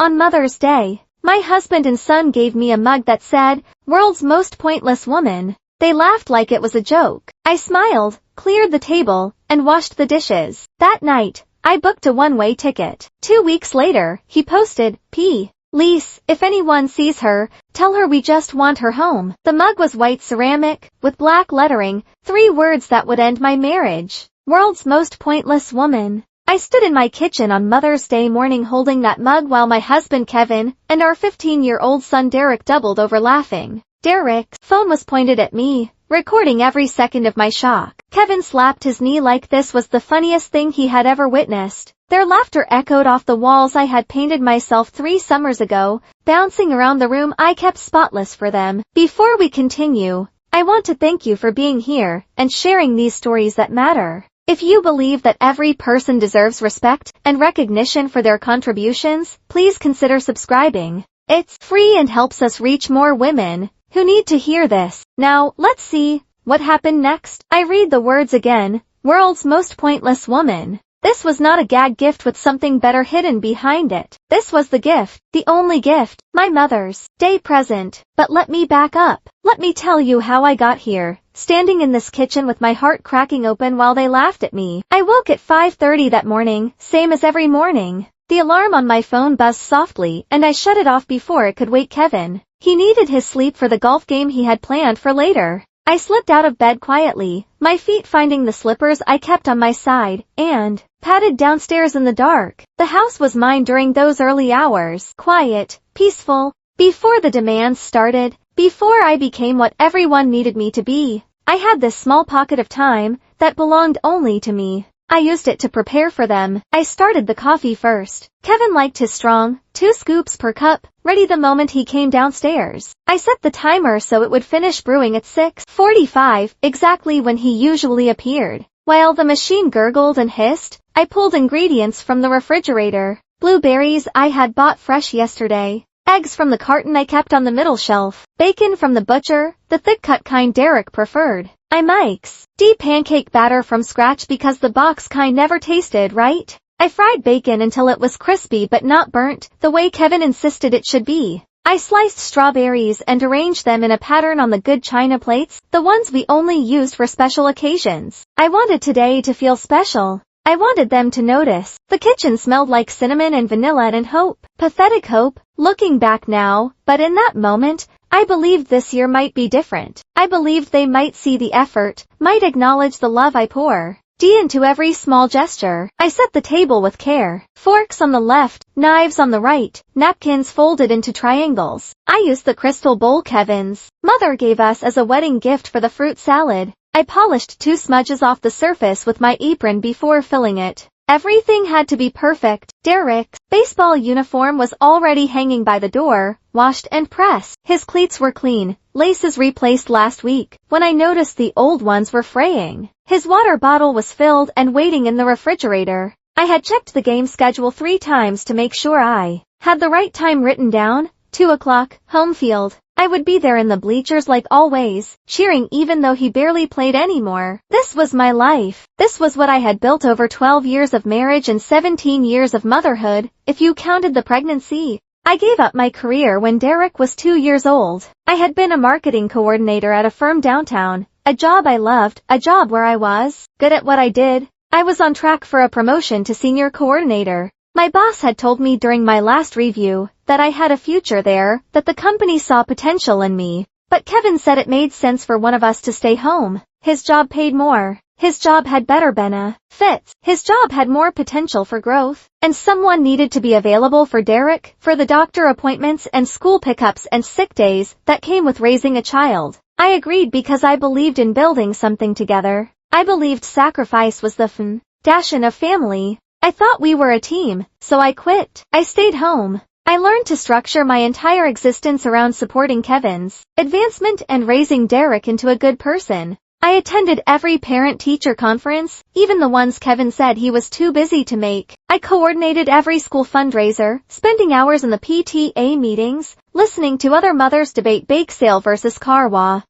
On Mother's Day, my husband and son gave me a mug that said, "World's Most Pointless Woman." They laughed like it was a joke. I smiled, cleared the table, and washed the dishes. That night, I booked a one-way ticket. 2 weeks later, he posted, "Please, if anyone sees her, tell her we just want her home." The mug was white ceramic, with black lettering, 3 words that would end my marriage. World's Most Pointless Woman. I stood in my kitchen on Mother's Day morning holding that mug while my husband Kevin and our 15-year-old son Derek doubled over laughing. Derek's phone was pointed at me, recording every second of my shock. Kevin slapped his knee like this was the funniest thing he had ever witnessed. Their laughter echoed off the walls I had painted myself 3 summers ago, bouncing around the room I kept spotless for them. Before we continue, I want to thank you for being here and sharing these stories that matter. If you believe that every person deserves respect and recognition for their contributions, please consider subscribing. It's free and helps us reach more women who need to hear this. Now, let's see what happened next. I read the words again. World's Most Pointless Woman. This was not a gag gift with something better hidden behind it. This was the gift, the only gift, my Mother's Day present. But let me back up. Let me tell you how I got here, standing in this kitchen with my heart cracking open while they laughed at me. I woke at 5:30 that morning, same as every morning. The alarm on my phone buzzed softly and I shut it off before it could wake Kevin. He needed his sleep for the golf game he had planned for later. I slipped out of bed quietly, my feet finding the slippers I kept on my side, and padded downstairs in the dark. The house was mine during those early hours. Quiet, peaceful. Before the demands started, before I became what everyone needed me to be, I had this small pocket of time that belonged only to me. I used it to prepare for them. I started the coffee first. Kevin liked his strong, 2 scoops per cup, ready the moment he came downstairs. I set the timer so it would finish brewing at 6:45, exactly when he usually appeared. While the machine gurgled and hissed, I pulled ingredients from the refrigerator. Blueberries I had bought fresh yesterday. Eggs from the carton I kept on the middle shelf. Bacon from the butcher, the thick-cut kind Derek preferred. I mix deep pancake batter from scratch because the box kind never tasted right. I fried bacon until it was crispy but not burnt, the way Kevin insisted it should be. I sliced strawberries and arranged them in a pattern on the good china plates, the ones we only used for special occasions. I wanted today to feel special. I wanted them to notice. The kitchen smelled like cinnamon and vanilla and hope. Pathetic hope, looking back now, but in that moment, I believed this year might be different. I believed they might see the effort, might acknowledge the love I pour into every small gesture. I set the table with care. Forks on the left, knives on the right, napkins folded into triangles. I used the crystal bowl Kevin's mother gave us as a wedding gift for the fruit salad. I polished 2 smudges off the surface with my apron before filling it. Everything had to be perfect. Derek's baseball uniform was already hanging by the door, washed and pressed. His cleats were clean, laces replaced last week, when I noticed the old ones were fraying. His water bottle was filled and waiting in the refrigerator. I had checked the game schedule 3 times to make sure I had the right time written down. 2 o'clock, home field. I would be there in the bleachers like always, cheering even though he barely played anymore. This was my life. This was what I had built over 12 years of marriage and 17 years of motherhood, if you counted the pregnancy. I gave up my career when Derek was 2 years old. I had been a marketing coordinator at a firm downtown, a job I loved, a job where I was good at what I did. I was on track for a promotion to senior coordinator. My boss had told me during my last review that I had a future there, that the company saw potential in me. But Kevin said it made sense for one of us to stay home. His job paid more. His job had better benefits. His job had more potential for growth. And someone needed to be available for Derek, for the doctor appointments and school pickups and sick days that came with raising a child. I agreed because I believed in building something together. I believed sacrifice was the foundation of family. I thought we were a team, so I quit. I stayed home. I learned to structure my entire existence around supporting Kevin's advancement and raising Derek into a good person. I attended every parent-teacher conference, even the ones Kevin said he was too busy to make. I coordinated every school fundraiser, spending hours in the PTA meetings, listening to other mothers debate bake sale versus car wash.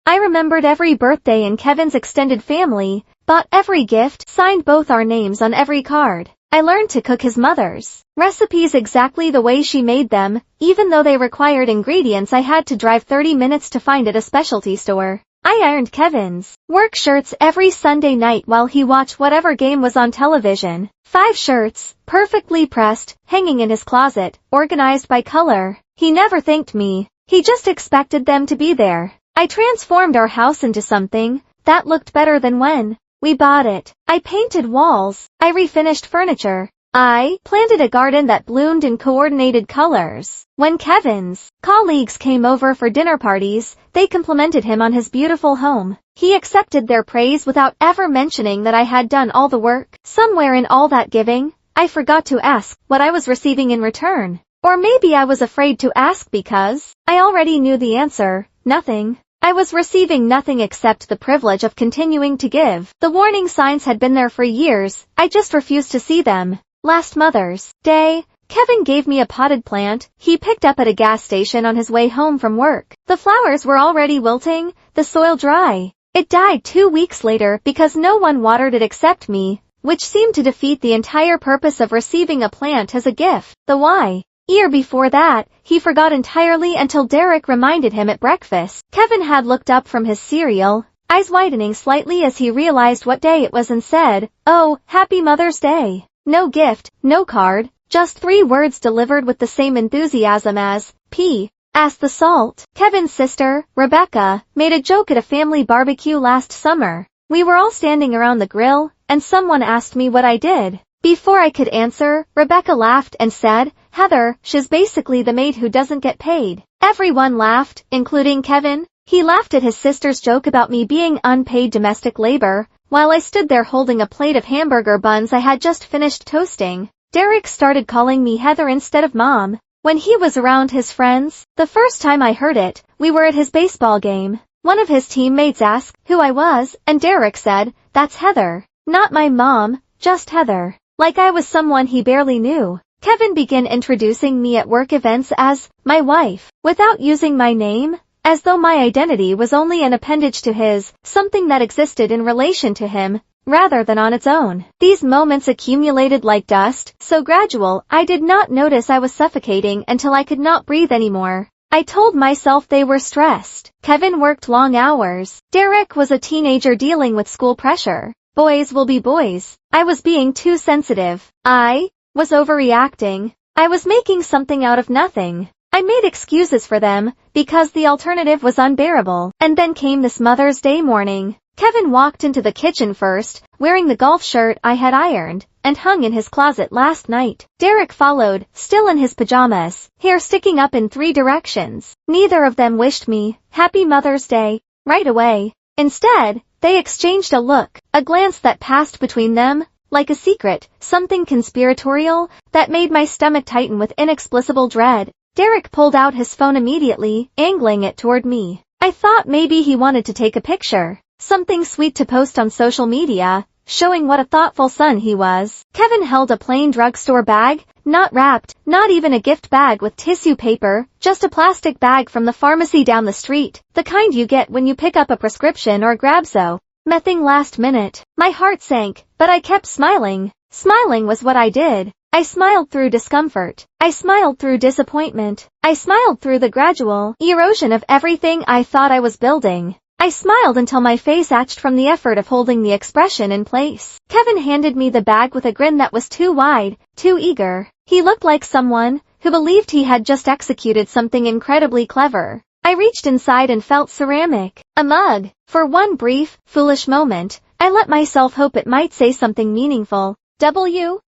I remembered every birthday in Kevin's extended family, bought every gift, signed both our names on every card. I learned to cook his mother's recipes exactly the way she made them, even though they required ingredients I had to drive 30 minutes to find at a specialty store. I ironed Kevin's work shirts every Sunday night while he watched whatever game was on television. 5 shirts, perfectly pressed, hanging in his closet, organized by color. He never thanked me. He just expected them to be there. I transformed our house into something that looked better than when we bought it. I painted walls. I refinished furniture. I planted a garden that bloomed in coordinated colors. When Kevin's colleagues came over for dinner parties, they complimented him on his beautiful home. He accepted their praise without ever mentioning that I had done all the work. Somewhere in all that giving, I forgot to ask what I was receiving in return. Or maybe I was afraid to ask because I already knew the answer. Nothing. I was receiving nothing except the privilege of continuing to give. The warning signs had been there for years, I just refused to see them. Last Mother's Day, Kevin gave me a potted plant he picked up at a gas station on his way home from work. The flowers were already wilting, the soil dry. It died 2 weeks later because no one watered it except me, which seemed to defeat the entire purpose of receiving a plant as a gift. The why? Year before that, he forgot entirely until Derek reminded him at breakfast. Kevin had looked up from his cereal, eyes widening slightly as he realized what day it was and said, "Oh, Happy Mother's Day." No gift, no card, just 3 words delivered with the same enthusiasm as P.S. the salt. Kevin's sister, Rebecca, made a joke at a family barbecue last summer. We were all standing around the grill, and someone asked me what I did. Before I could answer, Rebecca laughed and said, "Heather, she's basically the maid who doesn't get paid." Everyone laughed, including Kevin. He laughed at his sister's joke about me being unpaid domestic labor, while I stood there holding a plate of hamburger buns I had just finished toasting. Derek started calling me Heather instead of Mom. When he was around his friends, the first time I heard it, we were at his baseball game. One of his teammates asked who I was, and Derek said, "That's Heather. Not my mom, just Heather." Like I was someone he barely knew. Kevin began introducing me at work events as my wife, without using my name, as though my identity was only an appendage to his, something that existed in relation to him, rather than on its own. These moments accumulated like dust, so gradual, I did not notice I was suffocating until I could not breathe anymore. I told myself they were stressed. Kevin worked long hours. Derek was a teenager dealing with school pressure. Boys will be boys. I was being too sensitive. I was overreacting. I was making something out of nothing. I made excuses for them, because the alternative was unbearable. And then came this Mother's Day morning. Kevin walked into the kitchen first, wearing the golf shirt I had ironed and hung in his closet last night. Derek followed, still in his pajamas, hair sticking up in 3 directions. Neither of them wished me Happy Mother's Day right away. Instead, they exchanged a look, a glance that passed between them, like a secret, something conspiratorial, that made my stomach tighten with inexplicable dread. Derek pulled out his phone immediately, angling it toward me. I thought maybe he wanted to take a picture, something sweet to post on social media, showing what a thoughtful son he was. Kevin held a plain drugstore bag, not wrapped, not even a gift bag with tissue paper, just a plastic bag from the pharmacy down the street, the kind you get when you pick up a prescription or grab something last minute. My heart sank, but I kept smiling. Smiling was what I did. I smiled through discomfort. I smiled through disappointment. I smiled through the gradual erosion of everything I thought I was building. I smiled until my face ached from the effort of holding the expression in place. Kevin handed me the bag with a grin that was too wide, too eager. He looked like someone who believed he had just executed something incredibly clever. I reached inside and felt ceramic, a mug. For one brief, foolish moment, I let myself hope it might say something meaningful.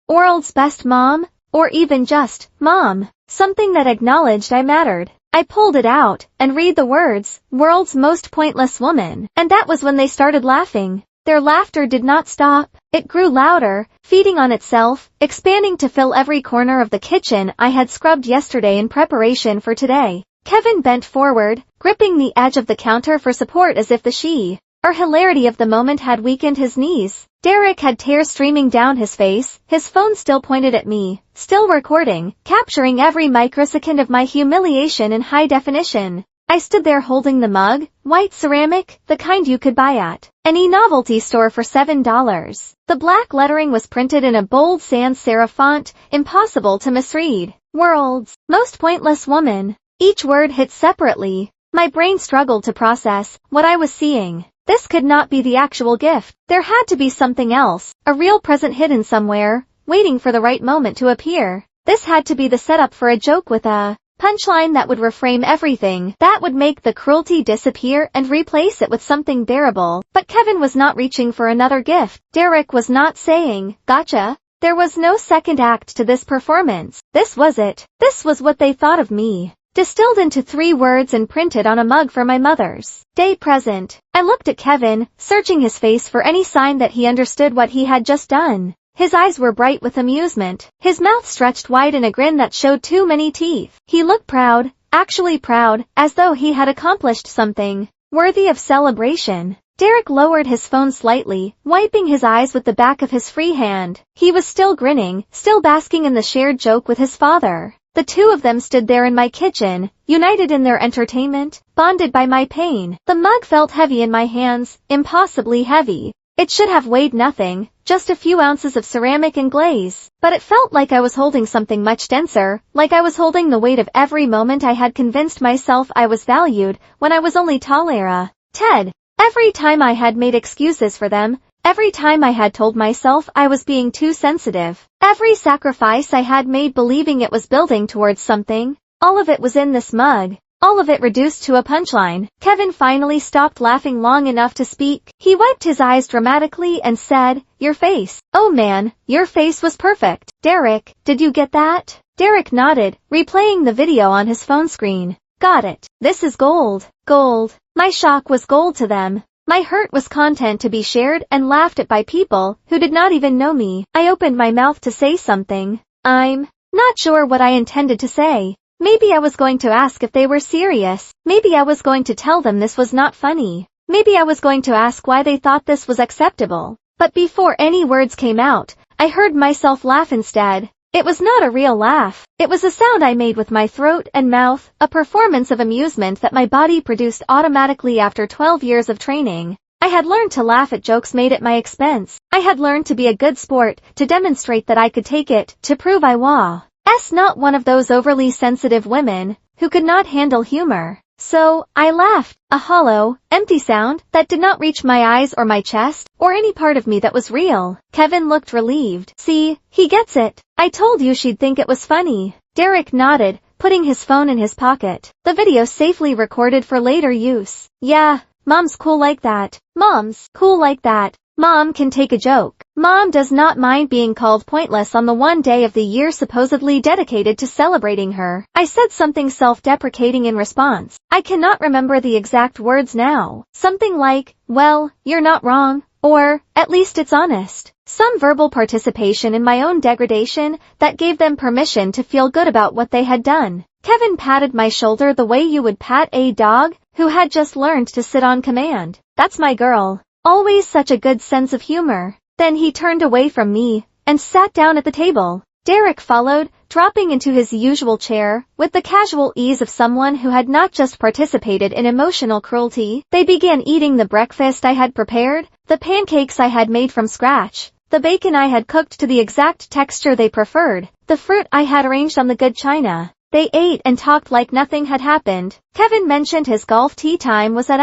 World's best mom, or even just, mom. Something that acknowledged I mattered. I pulled it out, and read the words, world's most pointless woman. And that was when they started laughing. Their laughter did not stop. It grew louder, feeding on itself, expanding to fill every corner of the kitchen I had scrubbed yesterday in preparation for today. Kevin bent forward, gripping the edge of the counter for support as if the sheer hilarity of the moment had weakened his knees. Derek had tears streaming down his face, his phone still pointed at me, still recording, capturing every microsecond of my humiliation in high definition. I stood there holding the mug, white ceramic, the kind you could buy at any novelty store for $7. The black lettering was printed in a bold sans serif font, impossible to misread. World's most pointless woman. Each word hit separately. My brain struggled to process what I was seeing. This could not be the actual gift. There had to be something else, a real present hidden somewhere, waiting for the right moment to appear. This had to be the setup for a joke with a punchline that would reframe everything, that would make the cruelty disappear and replace it with something bearable. But Kevin was not reaching for another gift. Derek was not saying, "Gotcha." There was no second act to this performance. This was it. This was what they thought of me. Distilled into 3 words and printed on a mug for my Mother's Day present. I looked at Kevin, searching his face for any sign that he understood what he had just done. His eyes were bright with amusement. His mouth stretched wide in a grin that showed too many teeth. He looked proud, actually proud, as though he had accomplished something worthy of celebration. Derek lowered his phone slightly, wiping his eyes with the back of his free hand. He was still grinning, still basking in the shared joke with his father. The two of them stood there in my kitchen, united in their entertainment, bonded by my pain. The mug felt heavy in my hands, impossibly heavy. It should have weighed nothing, just a few ounces of ceramic and glaze. But it felt like I was holding something much denser, like I was holding the weight of every moment I had convinced myself I was valued, when I was only Tolera. Ted. Every time I had made excuses for them, every time I had told myself I was being too sensitive, every sacrifice I had made believing it was building towards something, all of it was in this mug. All of it reduced to a punchline. Kevin finally stopped laughing long enough to speak. He wiped his eyes dramatically and said, "Your face. Oh man, your face was perfect." "Derek, did you get that?" Derek nodded, replaying the video on his phone screen. "Got it. This is gold." Gold. My shock was gold to them. My hurt was content to be shared and laughed at by people who did not even know me. I opened my mouth to say something. I'm not sure what I intended to say. Maybe I was going to ask if they were serious. Maybe I was going to tell them this was not funny. Maybe I was going to ask why they thought this was acceptable. But before any words came out, I heard myself laugh instead. It was not a real laugh. It was a sound I made with my throat and mouth, a performance of amusement that my body produced automatically after 12 years of training. I had learned to laugh at jokes made at my expense. I had learned to be a good sport, to demonstrate that I could take it, to prove I was not one of those overly sensitive women who could not handle humor. So, I laughed, a hollow, empty sound that did not reach my eyes or my chest, or any part of me that was real. Kevin looked relieved. "See, he gets it. I told you she'd think it was funny." Derek nodded, putting his phone in his pocket. The video safely recorded for later use. "Yeah, Mom's cool like that. Mom's cool like that. Mom can take a joke. Mom does not mind being called pointless on the one day of the year supposedly dedicated to celebrating her." I said something self-deprecating in response. I cannot remember the exact words now. Something like, "Well, you're not wrong," or, "At least it's honest." Some verbal participation in my own degradation that gave them permission to feel good about what they had done. Kevin patted my shoulder the way you would pat a dog who had just learned to sit on command. "That's my girl. Always such a good sense of humor." Then he turned away from me and sat down at the table. Derek followed, dropping into his usual chair, with the casual ease of someone who had not just participated in emotional cruelty. They began eating the breakfast I had prepared, the pancakes I had made from scratch, the bacon I had cooked to the exact texture they preferred, the fruit I had arranged on the good china. They ate and talked like nothing had happened. Kevin mentioned his golf tee time was at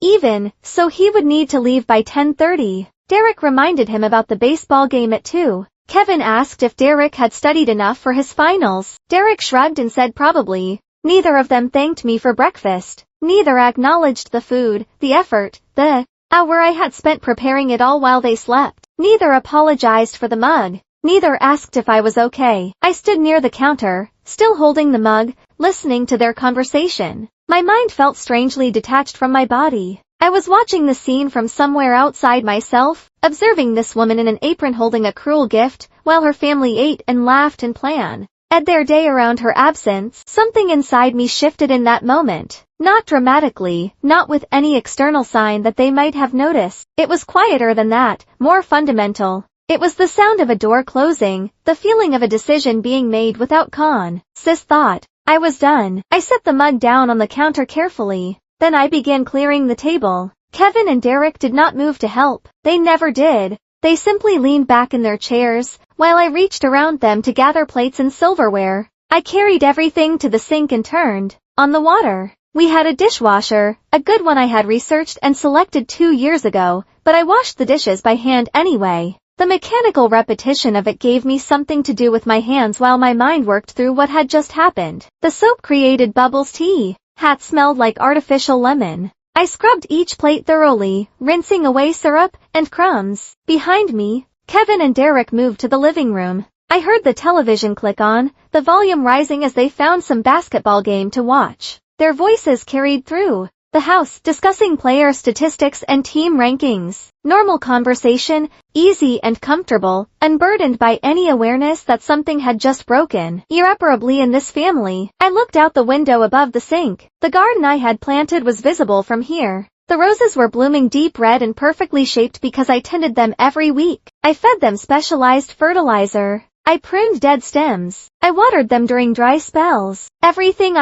even, so he would need to leave by 10:30. Derek reminded him about the baseball game at 2. Kevin asked if Derek had studied enough for his finals. Derek shrugged and said probably. Neither of them thanked me for breakfast. Neither acknowledged the food, the effort, the hour I had spent preparing it all while they slept. Neither apologized for the mug. Neither asked if I was okay. I stood near the counter, still holding the mug, listening to their conversation. My mind felt strangely detached from my body. I was watching the scene from somewhere outside myself, observing this woman in an apron holding a cruel gift, while her family ate and laughed and planned their day around her absence. Something inside me shifted in that moment. Not dramatically, not with any external sign that they might have noticed. It was quieter than that, more fundamental. It was the sound of a door closing, the feeling of a decision being made without conscious thought. I was done. I set the mug down on the counter carefully. Then I began clearing the table. Kevin and Derek did not move to help. They never did. They simply leaned back in their chairs, while I reached around them to gather plates and silverware. I carried everything to the sink and turned on the water. We had a dishwasher, a good one I had researched and selected 2 years ago, but I washed the dishes by hand anyway. The mechanical repetition of it gave me something to do with my hands while my mind worked through what had just happened. The soap created bubbles. Tea hat smelled like artificial lemon. I scrubbed each plate thoroughly, rinsing away syrup and crumbs. Behind me, Kevin and Derek moved to the living room. I heard the television click on, the volume rising as they found some basketball game to watch. Their voices carried through the house, discussing player statistics and team rankings. Normal conversation, easy and comfortable, unburdened by any awareness that something had just broken irreparably in this family. I looked out the window above the sink. The garden I had planted was visible from here. The roses were blooming deep red and perfectly shaped because I tended them every week. I fed them specialized fertilizer. I pruned dead stems. I watered them during dry spells. Everything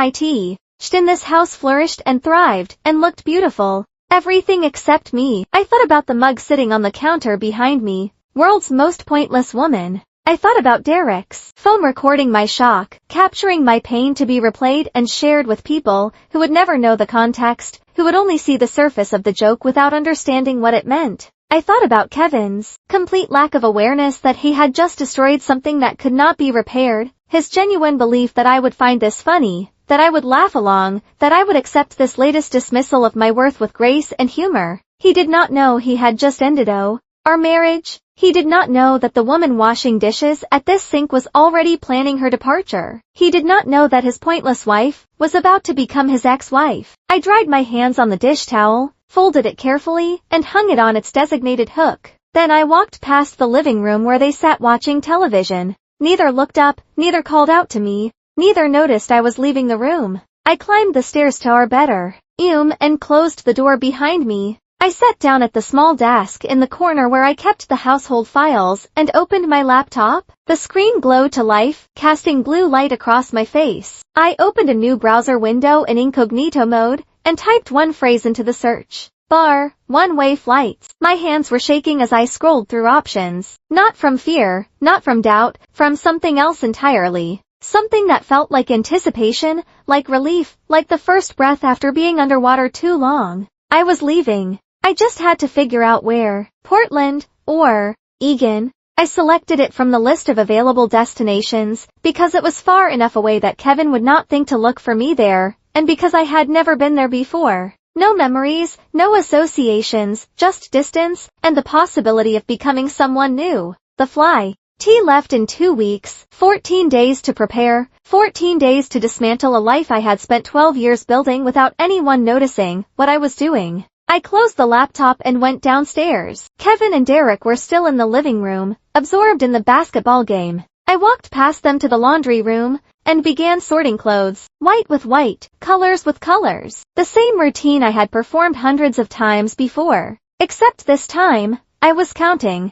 in this house flourished and thrived, and looked beautiful. Everything except me. I thought about the mug sitting on the counter behind me. World's most pointless woman. I thought about Derek's phone recording my shock, capturing my pain to be replayed and shared with people who would never know the context, who would only see the surface of the joke without understanding what it meant. I thought about Kevin's complete lack of awareness that he had just destroyed something that could not be repaired, his genuine belief that I would find this funny, that I would laugh along, that I would accept this latest dismissal of my worth with grace and humor. He did not know he had just ended our marriage. He did not know that the woman washing dishes at this sink was already planning her departure. He did not know that his pointless wife was about to become his ex-wife. I dried my hands on the dish towel, folded it carefully, and hung it on its designated hook. Then I walked past the living room where they sat watching television. Neither looked up, neither called out to me. Neither noticed I was leaving the room. I climbed the stairs to our bedroom and closed the door behind me. I sat down at the small desk in the corner where I kept the household files and opened my laptop. The screen glowed to life, casting blue light across my face. I opened a new browser window in incognito mode and typed one phrase into the search bar: one-way flights. My hands were shaking as I scrolled through options. Not from fear, not from doubt, from something else entirely. Something that felt like anticipation, like relief, like the first breath after being underwater too long. I was leaving. I just had to figure out where. Portland, or Egan. I selected it from the list of available destinations, because it was far enough away that Kevin would not think to look for me there, and because I had never been there before. No memories, no associations, just distance, and the possibility of becoming someone new. The flight left in 2 weeks, 14 days to prepare, 14 days to dismantle a life I had spent 12 years building without anyone noticing what I was doing. I closed the laptop and went downstairs. Kevin and Derek were still in the living room, absorbed in the basketball game. I walked past them to the laundry room and began sorting clothes, white with white, colors with colors. The same routine I had performed hundreds of times before. Except this time, I was counting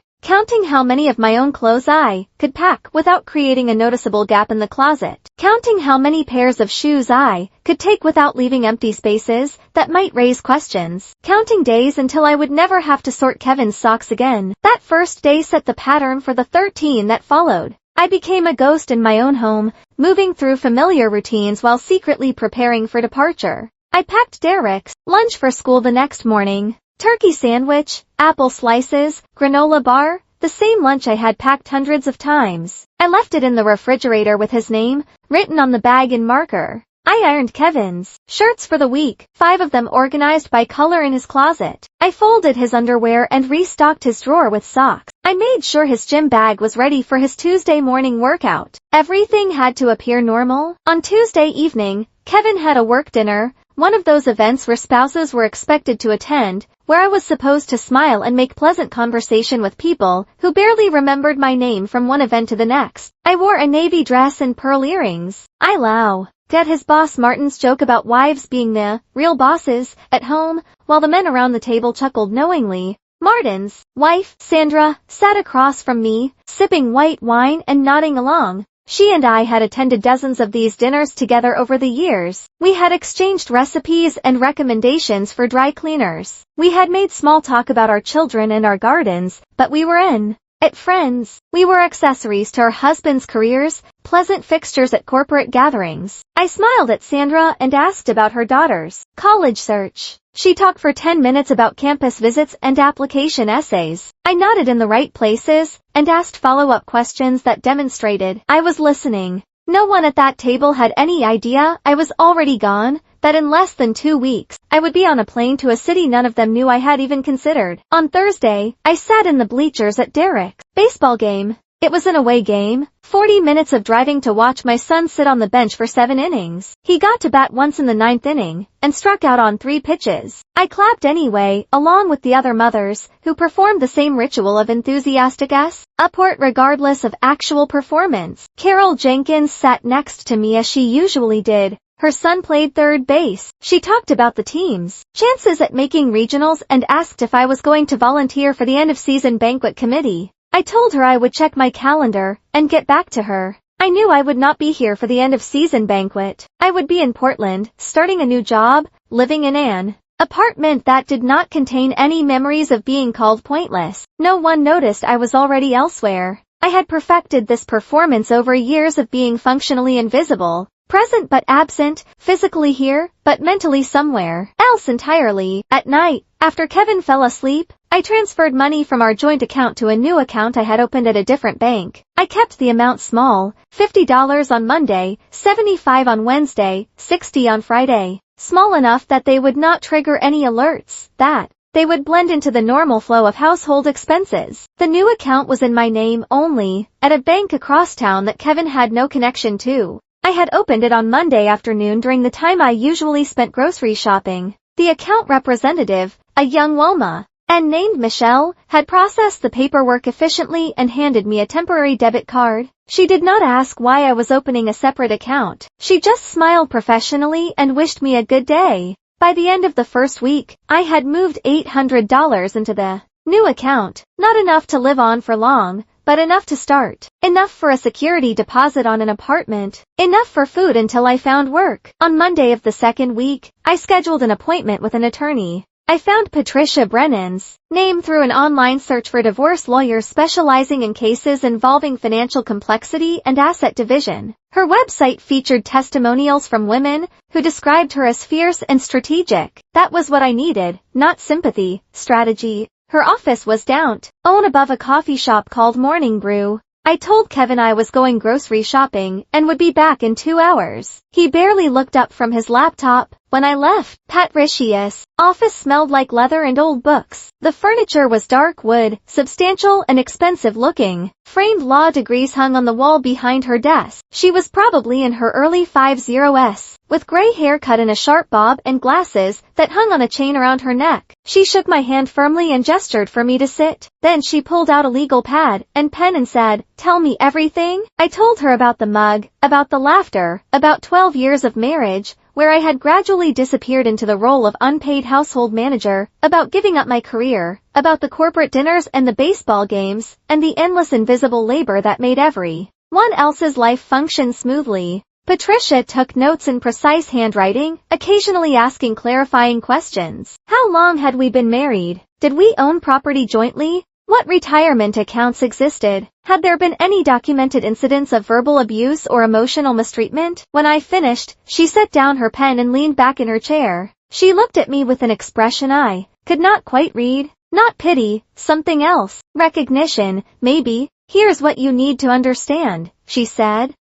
how many of my own clothes I could pack without creating a noticeable gap in the closet. Counting how many pairs of shoes I could take without leaving empty spaces that might raise questions. Counting days until I would never have to sort Kevin's socks again. That first day set the pattern for the 13 that followed. I became a ghost in my own home, moving through familiar routines while secretly preparing for departure. I packed Derek's lunch for school the next morning. Turkey sandwich, apple slices, granola bar, the same lunch I had packed hundreds of times. I left it in the refrigerator with his name written on the bag in marker. I ironed Kevin's shirts for the week, 5 of them organized by color in his closet. I folded his underwear and restocked his drawer with socks. I made sure his gym bag was ready for his Tuesday morning workout. Everything had to appear normal. On Tuesday evening, Kevin had a work dinner, one of those events where spouses were expected to attend, where I was supposed to smile and make pleasant conversation with people who barely remembered my name from one event to the next. I wore a navy dress and pearl earrings. I laughed at his boss Martin's joke about wives being the real bosses at home, while the men around the table chuckled knowingly. Martin's wife, Sandra, sat across from me, sipping white wine and nodding along. She and I had attended dozens of these dinners together over the years. We had exchanged recipes and recommendations for dry cleaners. We had made small talk about our children and our gardens, but we were in it friends. We were accessories to our husbands' careers, pleasant fixtures at corporate gatherings. I smiled at Sandra and asked about her daughter's college search. She talked for 10 minutes about campus visits and application essays. I nodded in the right places and asked follow-up questions that demonstrated I was listening. No one at that table had any idea I was already gone, that in less than 2 weeks, I would be on a plane to a city none of them knew I had even considered. On Thursday, I sat in the bleachers at Derek's baseball game. It was an away game, 40 minutes of driving to watch my son sit on the bench for 7 innings. He got to bat once in the 9th inning, and struck out on 3 pitches. I clapped anyway, along with the other mothers, who performed the same ritual of enthusiastic support regardless of actual performance. Carol Jenkins sat next to me as she usually did. Her son played third base. She talked about the team's chances at making regionals and asked if I was going to volunteer for the end-of-season banquet committee. I told her I would check my calendar and get back to her. I knew I would not be here for the end-of-season banquet. I would be in Portland, starting a new job, living in an apartment that did not contain any memories of being called pointless. No one noticed I was already elsewhere. I had perfected this performance over years of being functionally invisible. Present but absent, physically here, but mentally somewhere else entirely. At night, after Kevin fell asleep, I transferred money from our joint account to a new account I had opened at a different bank. I kept the amount small, $50 on Monday, $75 on Wednesday, $60 on Friday. Small enough that they would not trigger any alerts, that they would blend into the normal flow of household expenses. The new account was in my name only, at a bank across town that Kevin had no connection to. I had opened it on Monday afternoon during the time I usually spent grocery shopping. The account representative, a young woman named Michelle, had processed the paperwork efficiently and handed me a temporary debit card. She did not ask why I was opening a separate account. She just smiled professionally and wished me a good day. By the end of the first week, I had moved $800 into the new account. Not enough to live on for long, but enough to start. Enough for a security deposit on an apartment. Enough for food until I found work. On Monday of the second week, I scheduled an appointment with an attorney. I found Patricia Brennan's name through an online search for divorce lawyers specializing in cases involving financial complexity and asset division. Her website featured testimonials from women who described her as fierce and strategic. That was what I needed, not sympathy, strategy. Her office was downtown above a coffee shop called Morning Brew. I told Kevin I was going grocery shopping and would be back in 2 hours. He barely looked up from his laptop when I left. Patricia's office smelled like leather and old books. The furniture was dark wood, substantial and expensive looking. Framed law degrees hung on the wall behind her desk. She was probably in her early 50s, with gray hair cut in a sharp bob and glasses that hung on a chain around her neck. She shook my hand firmly and gestured for me to sit. Then she pulled out a legal pad and pen and said, "Tell me everything." I told her about the mug, about the laughter, about 12 years of marriage, where I had gradually disappeared into the role of unpaid household manager, about giving up my career, about the corporate dinners and the baseball games, and the endless invisible labor that made everyone else's life function smoothly. Patricia took notes in precise handwriting, occasionally asking clarifying questions. How long had we been married? Did we own property jointly? What retirement accounts existed? Had there been any documented incidents of verbal abuse or emotional mistreatment? When I finished, she set down her pen and leaned back in her chair. She looked at me with an expression I could not quite read. Not pity, something else. Recognition, maybe. "Here's what you need to understand," she said.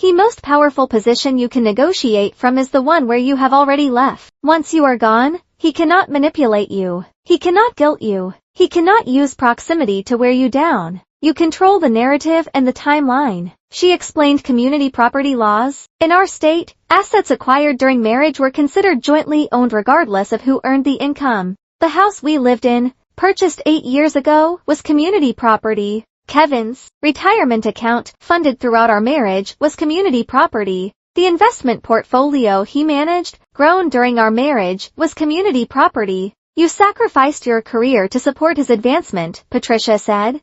The most powerful position you can negotiate from is the one where you have already left. Once you are gone, he cannot manipulate you. He cannot guilt you. He cannot use proximity to wear you down. You control the narrative and the timeline. She explained community property laws. In our state, assets acquired during marriage were considered jointly owned regardless of who earned the income. The house we lived in, purchased 8 years ago, was community property. Kevin's retirement account, funded throughout our marriage, was community property. The investment portfolio he managed, grown during our marriage, was community property. You sacrificed your career to support his advancement, Patricia said.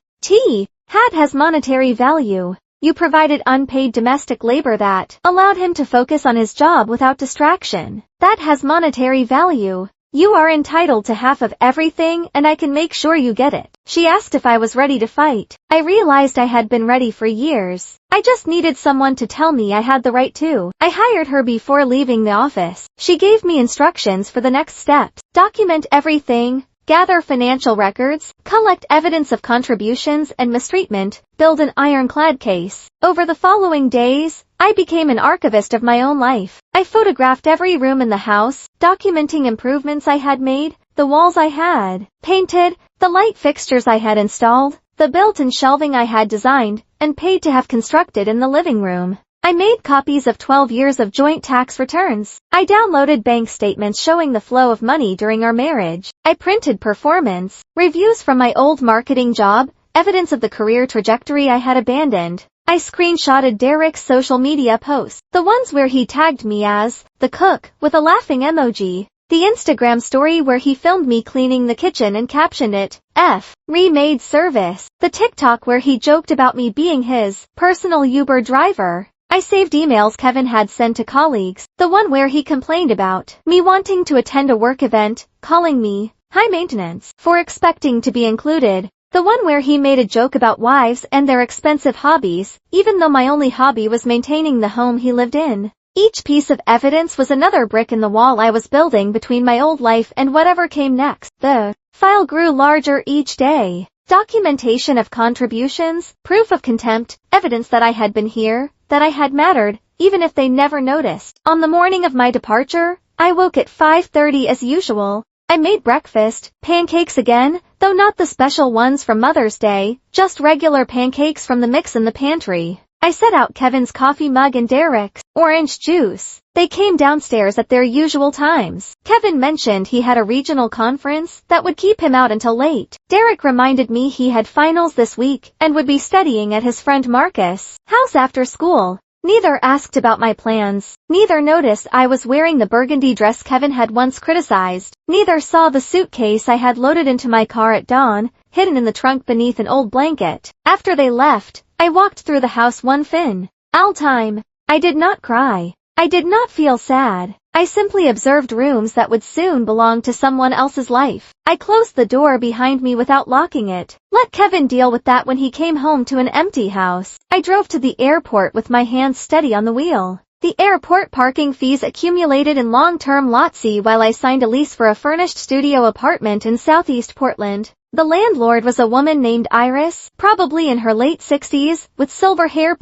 Had has monetary value. You provided unpaid domestic labor that allowed him to focus on his job without distraction. That has monetary value. You are entitled to half of everything and I can make sure you get it. She asked if I was ready to fight. I realized I had been ready for years. I just needed someone to tell me I had the right to. I hired her before leaving the office. She gave me instructions for the next steps. Document everything. Gather financial records, collect evidence of contributions and mistreatment, build an ironclad case. Over the following days, I became an archivist of my own life. I photographed every room in the house, documenting improvements I had made, the walls I had painted, the light fixtures I had installed, the built-in shelving I had designed and paid to have constructed in the living room. I made copies of 12 years of joint tax returns. I downloaded bank statements showing the flow of money during our marriage. I printed performance reviews from my old marketing job, evidence of the career trajectory I had abandoned. I screenshotted Derek's social media posts, the ones where he tagged me as the cook with a laughing emoji, the Instagram story where he filmed me cleaning the kitchen and captioned it, F. Remade service, the TikTok where he joked about me being his personal Uber driver. I saved emails Kevin had sent to colleagues, the one where he complained about me wanting to attend a work event, calling me high maintenance for expecting to be included, the one where he made a joke about wives and their expensive hobbies, even though my only hobby was maintaining the home he lived in. Each piece of evidence was another brick in the wall I was building between my old life and whatever came next. The file grew larger each day. Documentation of contributions, proof of contempt, evidence that I had been here, that I had mattered, even if they never noticed. On the morning of my departure, I woke at 5:30 as usual. I made breakfast, pancakes again, though not the special ones from Mother's Day, just regular pancakes from the mix in the pantry. I set out Kevin's coffee mug and Derek's orange juice. They came downstairs at their usual times. Kevin mentioned he had a regional conference that would keep him out until late. Derek reminded me he had finals this week and would be studying at his friend Marcus' house after school. Neither asked about my plans. Neither noticed I was wearing the burgundy dress Kevin had once criticized. Neither saw the suitcase I had loaded into my car at dawn, hidden in the trunk beneath an old blanket. After they left, I walked through the house one fin at time. I did not cry. I did not feel sad. I simply observed rooms that would soon belong to someone else's life. I closed the door behind me without locking it. Let Kevin deal with that when he came home to an empty house. I drove to the airport with my hands steady on the wheel. The airport parking fees accumulated in long-term Lot C while I signed a lease for a furnished studio apartment in Southeast Portland. The landlord was a woman named Iris, probably in her late 60s, with silver hair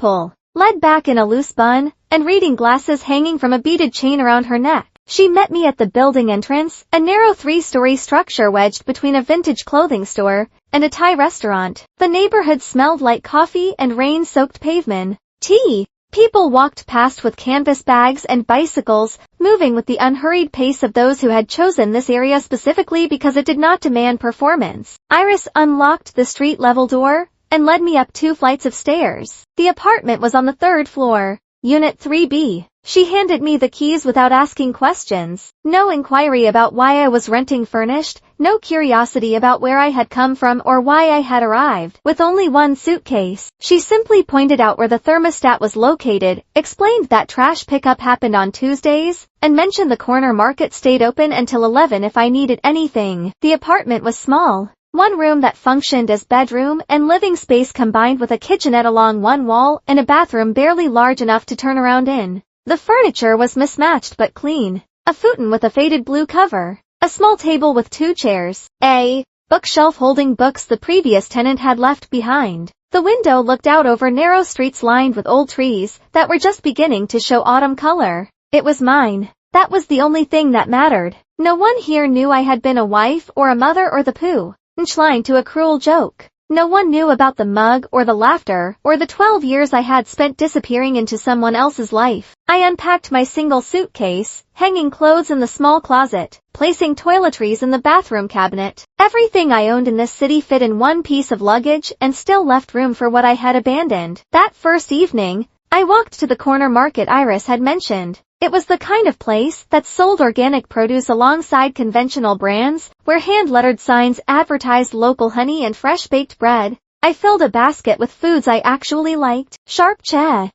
laid back in a loose bun, and reading glasses hanging from a beaded chain around her neck. She met me at the building entrance, a narrow 3-story structure wedged between a vintage clothing store and a Thai restaurant. The neighborhood smelled like coffee and rain-soaked pavement. Tea. People walked past with canvas bags and bicycles, moving with the unhurried pace of those who had chosen this area specifically because it did not demand performance. Iris unlocked the street-level door and led me up 2 flights of stairs. The apartment was on the 3rd floor, Unit 3B. She handed me the keys without asking questions. No inquiry about why I was renting furnished, no curiosity about where I had come from or why I had arrived with only one suitcase. She simply pointed out where the thermostat was located, explained that trash pickup happened on Tuesdays, and mentioned the corner market stayed open until 11 if I needed anything. The apartment was small. One room that functioned as bedroom and living space combined with a kitchenette along one wall and a bathroom barely large enough to turn around in. The furniture was mismatched but clean. A futon with a faded blue cover. A small table with 2 chairs. A bookshelf holding books the previous tenant had left behind. The window looked out over narrow streets lined with old trees that were just beginning to show autumn color. It was mine. That was the only thing that mattered. No one here knew I had been a wife or a mother or the punchline to a cruel joke. No one knew about the mug or the laughter or the 12 years I had spent disappearing into someone else's life. I unpacked my single suitcase, hanging clothes in the small closet, placing toiletries in the bathroom cabinet. Everything I owned in this city fit in one piece of luggage and still left room for what I had abandoned. That first evening, I walked to the corner market Iris had mentioned. It was the kind of place that sold organic produce alongside conventional brands, where hand-lettered signs advertised local honey and fresh-baked bread. I filled a basket with foods I actually liked. Sharp cheddar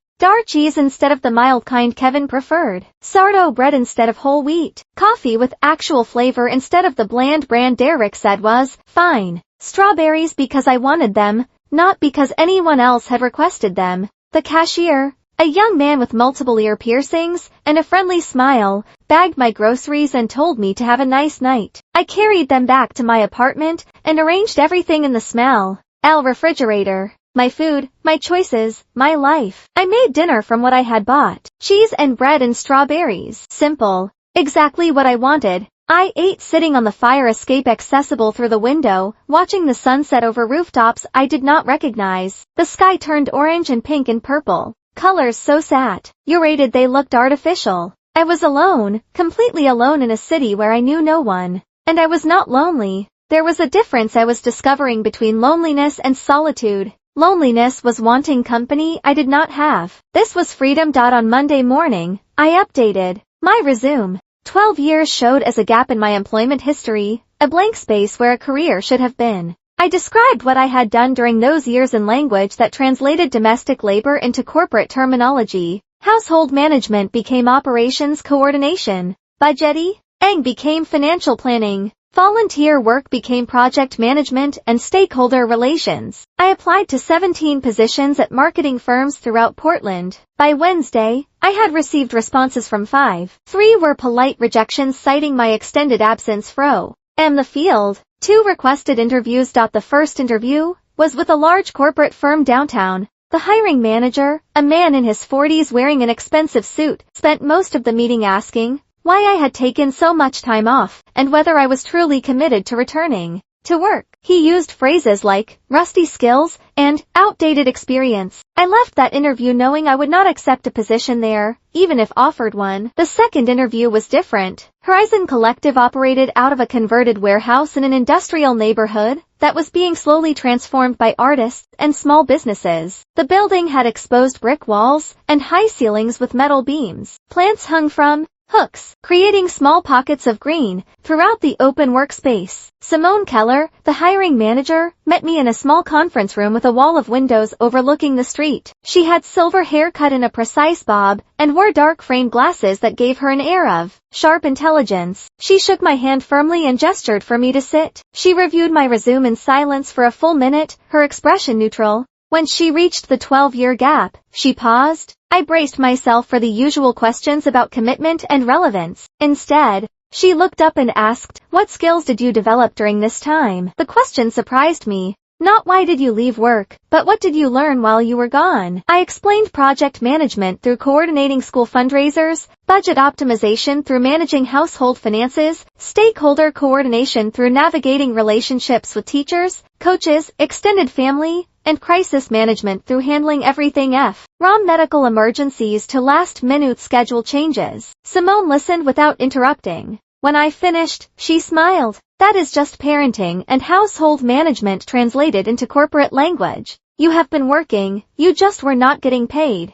cheese instead of the mild kind Kevin preferred. Sourdough bread instead of whole wheat. Coffee with actual flavor instead of the bland brand Derek said was fine. Strawberries because I wanted them, not because anyone else had requested them. The cashier, a young man with multiple ear piercings and a friendly smile, bagged my groceries and told me to have a nice night. I carried them back to my apartment and arranged everything in the smell-l refrigerator. My food, my choices, my life. I made dinner from what I had bought. Cheese and bread and strawberries. Simple. Exactly what I wanted. I ate sitting on the fire escape accessible through the window, watching the sunset over rooftops I did not recognize. The sky turned orange and pink and purple. Colors so saturated they looked artificial. I was alone, completely alone in a city where I knew no one. And I was not lonely. There was a difference I was discovering between loneliness and solitude. Loneliness was wanting company I did not have. This was freedom. On Monday morning, I updated my resume. 12 years showed as a gap in my employment history, a blank space where a career should have been. I described what I had done during those years in language that translated domestic labor into corporate terminology. Household management became operations coordination. Budgeting became financial planning. Volunteer work became project management and stakeholder relations. I applied to 17 positions at marketing firms throughout Portland. By Wednesday, I had received responses from 5. 3 were polite rejections citing my extended absence from the field. 2 requested interviews. The first interview was with a large corporate firm downtown. The hiring manager, a man in his 40s wearing an expensive suit, spent most of the meeting asking why I had taken so much time off, and whether I was truly committed to returning to work. He used phrases like rusty skills and outdated experience. I left that interview knowing I would not accept a position there, even if offered one. The second interview was different. Horizon Collective operated out of a converted warehouse in an industrial neighborhood that was being slowly transformed by artists and small businesses. The building had exposed brick walls and high ceilings with metal beams. Plants hung from hooks, creating small pockets of green throughout the open workspace. Simone Keller, the hiring manager, met me in a small conference room with a wall of windows overlooking the street. She had silver hair cut in a precise bob and wore dark framed glasses that gave her an air of sharp intelligence. She shook my hand firmly and gestured for me to sit. She reviewed my resume in silence for a full minute, her expression neutral. When she reached the 12-year gap, she paused. I braced myself for the usual questions about commitment and relevance. Instead, she looked up and asked, "What skills did you develop during this time?" The question surprised me. Not why did you leave work, but what did you learn while you were gone? I explained project management through coordinating school fundraisers, budget optimization through managing household finances, stakeholder coordination through navigating relationships with teachers, coaches, extended family, and crisis management through handling everything from medical emergencies to last-minute schedule changes. Simone listened without interrupting. When I finished, she smiled. That is just parenting and household management translated into corporate language. You have been working, you just were not getting paid.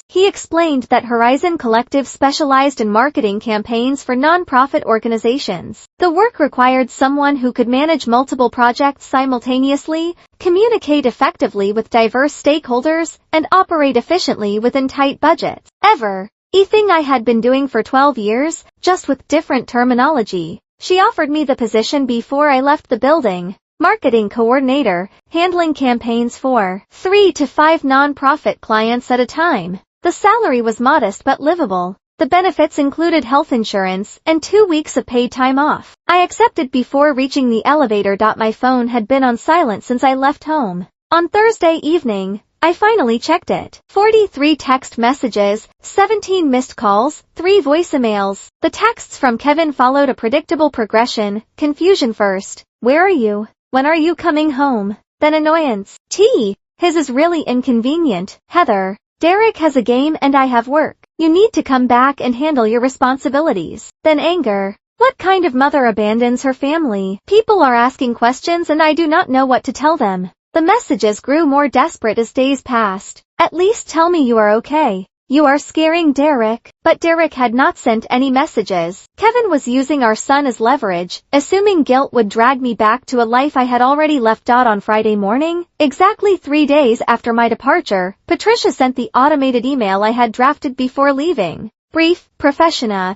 He explained that Horizon Collective specialized in marketing campaigns for non-profit organizations. The work required someone who could manage multiple projects simultaneously, communicate effectively with diverse stakeholders, and operate efficiently within tight budgets. Everything I had been doing for 12 years, just with different terminology. She offered me the position before I left the building. Marketing coordinator, handling campaigns for 3 to 5 non-profit clients at a time. The salary was modest but livable. The benefits included health insurance and 2 weeks of paid time off. I accepted before reaching the elevator. My phone had been on silent since I left home. On Thursday evening, I finally checked it. 43 text messages, 17 missed calls, 3 voicemails. The texts from Kevin followed a predictable progression: confusion first. Where are you? When are you coming home? Then annoyance. His is really inconvenient. Heather. Derek has a game and I have work. You need to come back and handle your responsibilities. Then anger. What kind of mother abandons her family? People are asking questions and I do not know what to tell them. The messages grew more desperate as days passed. At least tell me you are okay. You are scaring Derek. But Derek had not sent any messages. Kevin was using our son as leverage, assuming guilt would drag me back to a life I had already left. On Friday morning, exactly 3 days after my departure, Patricia sent the automated email I had drafted before leaving. Brief, professional,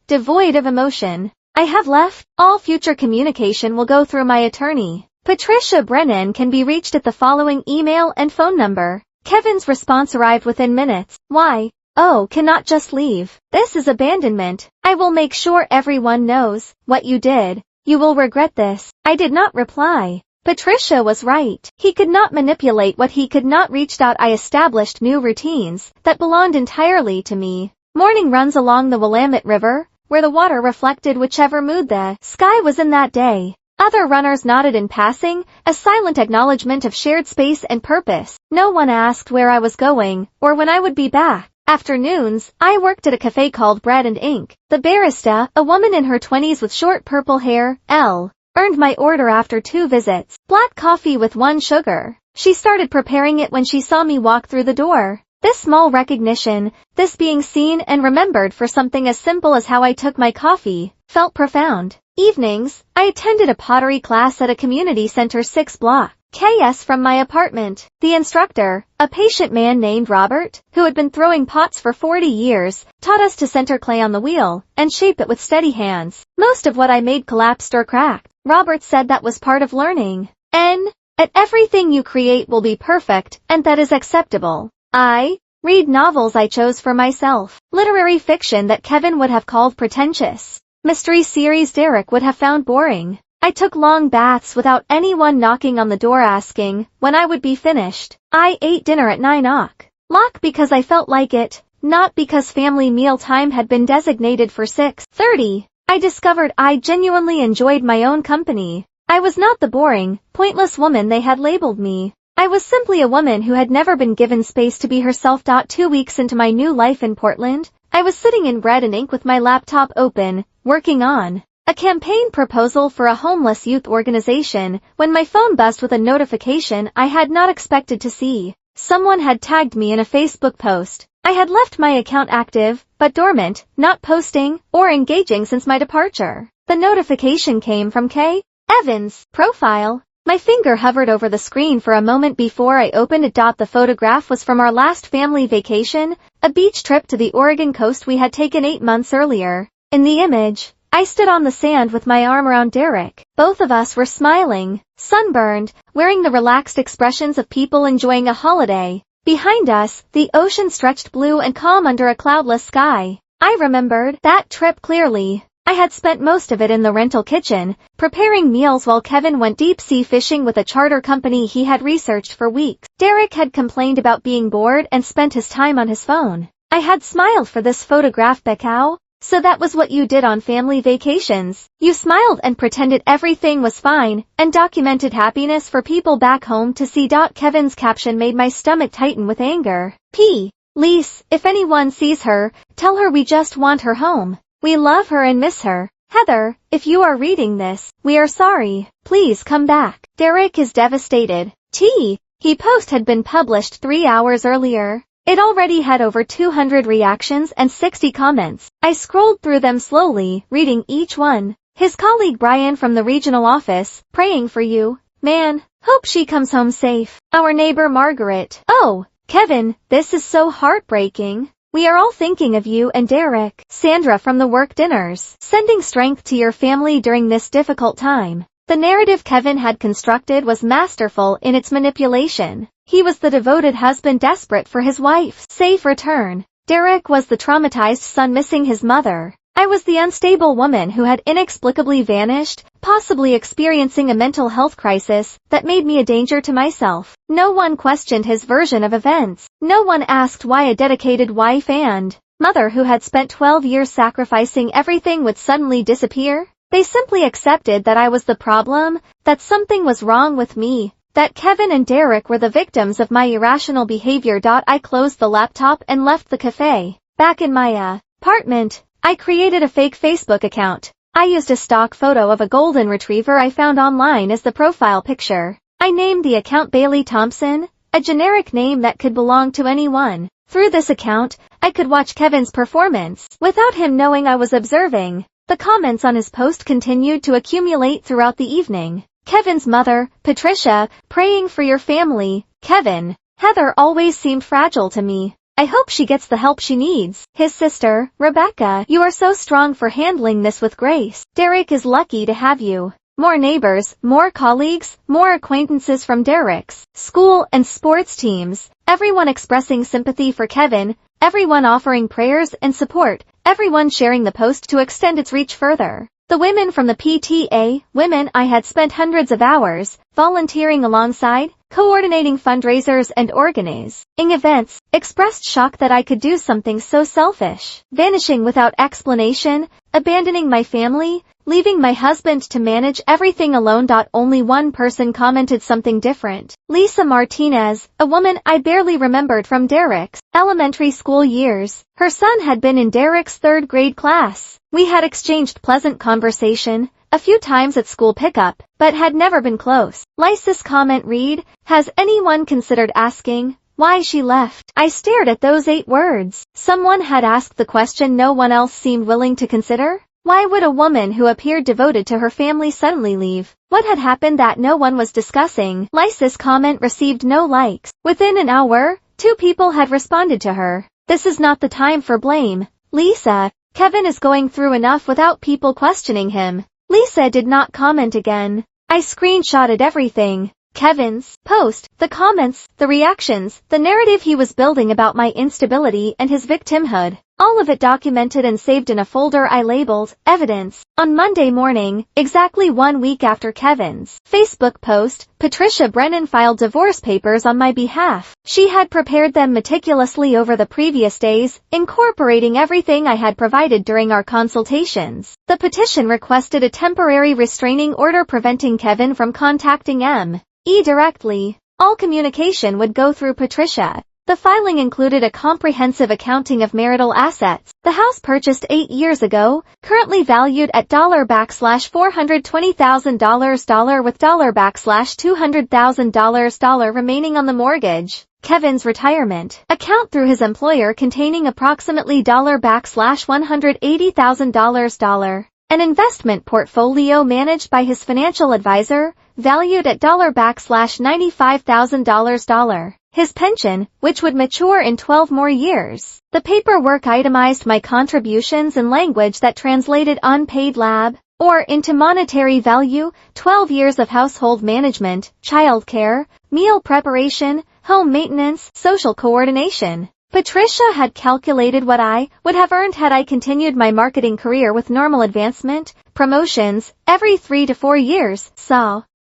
devoid of emotion. I have left. All future communication will go through my attorney. Patricia Brennan can be reached at the following email and phone number. Kevin's response arrived within minutes. Why? Oh, cannot just leave. This is abandonment. I will make sure everyone knows what you did. You will regret this. I did not reply. Patricia was right. He could not manipulate what he could not reach. I established new routines that belonged entirely to me. Morning runs along the Willamette River, where the water reflected whichever mood the sky was in that day. Other runners nodded in passing, a silent acknowledgement of shared space and purpose. No one asked where I was going, or when I would be back. Afternoons, I worked at a cafe called Bread and Ink. The barista, a woman in her 20s with short purple hair, earned my order after 2 visits. Black coffee with 1 sugar. She started preparing it when she saw me walk through the door. This small recognition, this being seen and remembered for something as simple as how I took my coffee, felt profound. Evenings, I attended a pottery class at a community center 6 blocks from my apartment. The instructor, a patient man named Robert, who had been throwing pots for 40 years, taught us to center clay on the wheel and shape it with steady hands. Most of what I made collapsed or cracked. Robert said that was part of learning. At everything you create will be perfect, and that is acceptable. I read novels I chose for myself. Literary fiction that Kevin would have called pretentious. Mystery series Derek would have found boring. I took long baths without anyone knocking on the door asking when I would be finished. I ate dinner at 9 o'clock because I felt like it, not because family meal time had been designated for 6:30. I discovered I genuinely enjoyed my own company. I was not the boring, pointless woman they had labeled me. I was simply a woman who had never been given space to be herself. 2 weeks into my new life in Portland, I was sitting in Bread and Ink with my laptop open, working on a campaign proposal for a homeless youth organization, when my phone buzzed with a notification I had not expected to see. Someone had tagged me in a Facebook post. I had left my account active, but dormant, not posting or engaging since my departure. The notification came from K. Evans' profile. My finger hovered over the screen for a moment before I opened it. The photograph was from our last family vacation, a beach trip to the Oregon coast we had taken 8 months earlier. In the image, I stood on the sand with my arm around Derek. Both of us were smiling, sunburned, wearing the relaxed expressions of people enjoying a holiday. Behind us, the ocean stretched blue and calm under a cloudless sky. I remembered that trip clearly. I had spent most of it in the rental kitchen, preparing meals while Kevin went deep-sea fishing with a charter company he had researched for weeks. Derek had complained about being bored and spent his time on his phone. I had smiled for this photograph. Becau. So that was what you did on family vacations. You smiled and pretended everything was fine, and documented happiness for people back home to see. Kevin's caption made my stomach tighten with anger. Please, if anyone sees her, tell her we just want her home. We love her and miss her. Heather, if you are reading this, we are sorry. Please come back. Derek is devastated. He post had been published 3 hours earlier. It already had over 200 reactions and 60 comments. I scrolled through them slowly, reading each one. His colleague Brian from the regional office, praying for you, man. Hope she comes home safe. Our neighbor Margaret. Oh, Kevin, this is so heartbreaking. We are all thinking of you and Derek. Sandra from the work dinners, sending strength to your family during this difficult time. The narrative Kevin had constructed was masterful in its manipulation. He was the devoted husband desperate for his wife's safe return. Derek was the traumatized son missing his mother. I was the unstable woman who had inexplicably vanished, possibly experiencing a mental health crisis that made me a danger to myself. No one questioned his version of events. No one asked why a dedicated wife and mother who had spent 12 years sacrificing everything would suddenly disappear. They simply accepted that I was the problem, that something was wrong with me, that Kevin and Derek were the victims of my irrational behavior. I closed the laptop and left the cafe. Back in my apartment, I created a fake Facebook account. I used a stock photo of a golden retriever I found online as the profile picture. I named the account Bailey Thompson, a generic name that could belong to anyone. Through this account, I could watch Kevin's performance without him knowing I was observing. The comments on his post continued to accumulate throughout the evening. Kevin's mother, Patricia, praying for your family. Kevin, Heather always seemed fragile to me. I hope she gets the help she needs. His sister, Rebecca, you are so strong for handling this with grace. Derek is lucky to have you. More neighbors, more colleagues, more acquaintances from Derek's school and sports teams. Everyone expressing sympathy for Kevin, everyone offering prayers and support, everyone sharing the post to extend its reach further. The women from the PTA, women I had spent hundreds of hours volunteering alongside, coordinating fundraisers and organizing events, expressed shock that I could do something so selfish, vanishing without explanation, abandoning my family, leaving my husband to manage everything alone. Only one person commented something different. Lisa Martinez, a woman I barely remembered from Derek's elementary school years. Her son had been in Derek's third grade class. We had exchanged pleasant conversation a few times at school pickup, but had never been close. Lisa's comment read, has anyone considered asking why she left? I stared at those 8 words. Someone had asked the question no one else seemed willing to consider. Why would a woman who appeared devoted to her family suddenly leave? What had happened that no one was discussing? Lisa's comment received no likes. Within an hour, 2 people had responded to her. This is not the time for blame. Lisa, Kevin is going through enough without people questioning him. Lisa did not comment again. I screenshotted everything. Kevin's post, the comments, the reactions, the narrative he was building about my instability and his victimhood. All of it documented and saved in a folder I labeled Evidence. On Monday morning, exactly 1 week after Kevin's Facebook post, Patricia Brennan filed divorce papers on my behalf. She had prepared them meticulously over the previous days, incorporating everything I had provided during our consultations. The petition requested a temporary restraining order preventing Kevin from contacting M.E. directly. All communication would go through Patricia. The filing included a comprehensive accounting of marital assets. The house purchased 8 years ago, currently valued at $420,000 with $200,000 remaining on the mortgage. Kevin's retirement account through his employer containing approximately $180,000. An investment portfolio managed by his financial advisor, valued at $95,000. His pension, which would mature in 12 more years. The paperwork itemized my contributions in language that translated unpaid lab, or into monetary value, 12 years of household management, childcare, meal preparation, home maintenance, social coordination. Patricia had calculated what I would have earned had I continued my marketing career with normal advancement, promotions, every 3 to 4 years.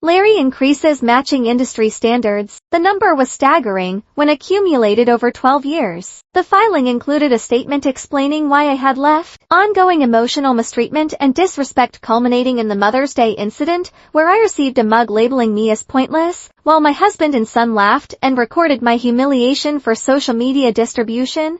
Larry increases matching industry standards. The number was staggering when accumulated over 12 years. The filing included a statement explaining why I had left, ongoing emotional mistreatment and disrespect culminating in the Mother's Day incident, where I received a mug labeling me as pointless, while my husband and son laughed and recorded my humiliation for social media distribution.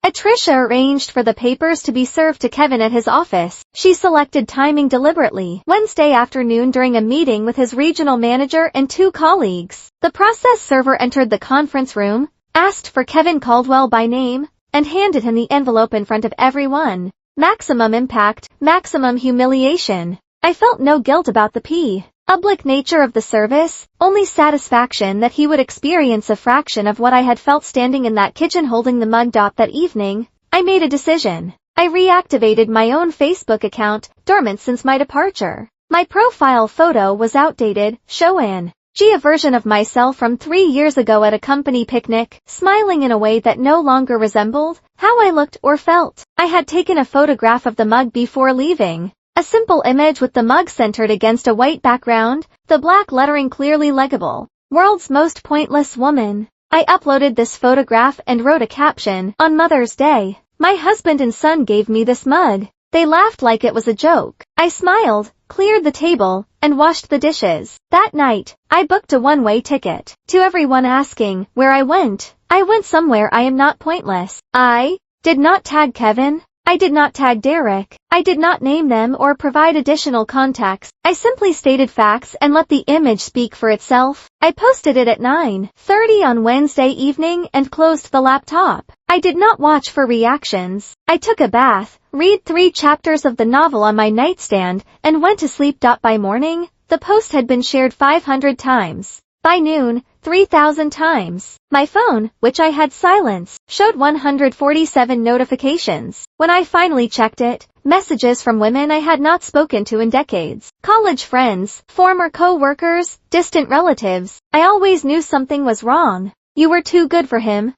Patricia arranged for the papers to be served to Kevin at his office. She selected timing deliberately. Wednesday afternoon during a meeting with his regional manager and 2 colleagues. The process server entered the conference room, asked for Kevin Caldwell by name, and handed him the envelope in front of everyone. Maximum impact, maximum humiliation. I felt no guilt about the public nature of the service, only satisfaction that he would experience a fraction of what I had felt standing in that kitchen holding the mug. That evening, I made a decision. I reactivated my own Facebook account, dormant since my departure. My profile photo was outdated, showing a version of myself from 3 years ago at a company picnic, smiling in a way that no longer resembled how I looked or felt. I had taken a photograph of the mug before leaving. A simple image with the mug centered against a white background, the black lettering clearly legible. World's most pointless woman. I uploaded this photograph and wrote a caption. On Mother's Day, my husband and son gave me this mug. They laughed like it was a joke. I smiled, cleared the table, and washed the dishes. That night, I booked a one-way ticket. To everyone asking where I went somewhere I am not pointless. I did not tag Kevin. I did not tag Derek. I did not name them or provide additional context. I simply stated facts and let the image speak for itself. I posted it at 9:30 on Wednesday evening and closed the laptop. I did not watch for reactions. I took a bath, read 3 chapters of the novel on my nightstand, and went to sleep. By morning, the post had been shared 500 times. By noon, 3,000 times. My phone, which I had silenced, showed 147 notifications. When I finally checked it, messages from women I had not spoken to in decades. College friends, former co-workers, distant relatives. I always knew something was wrong. You were too good for him.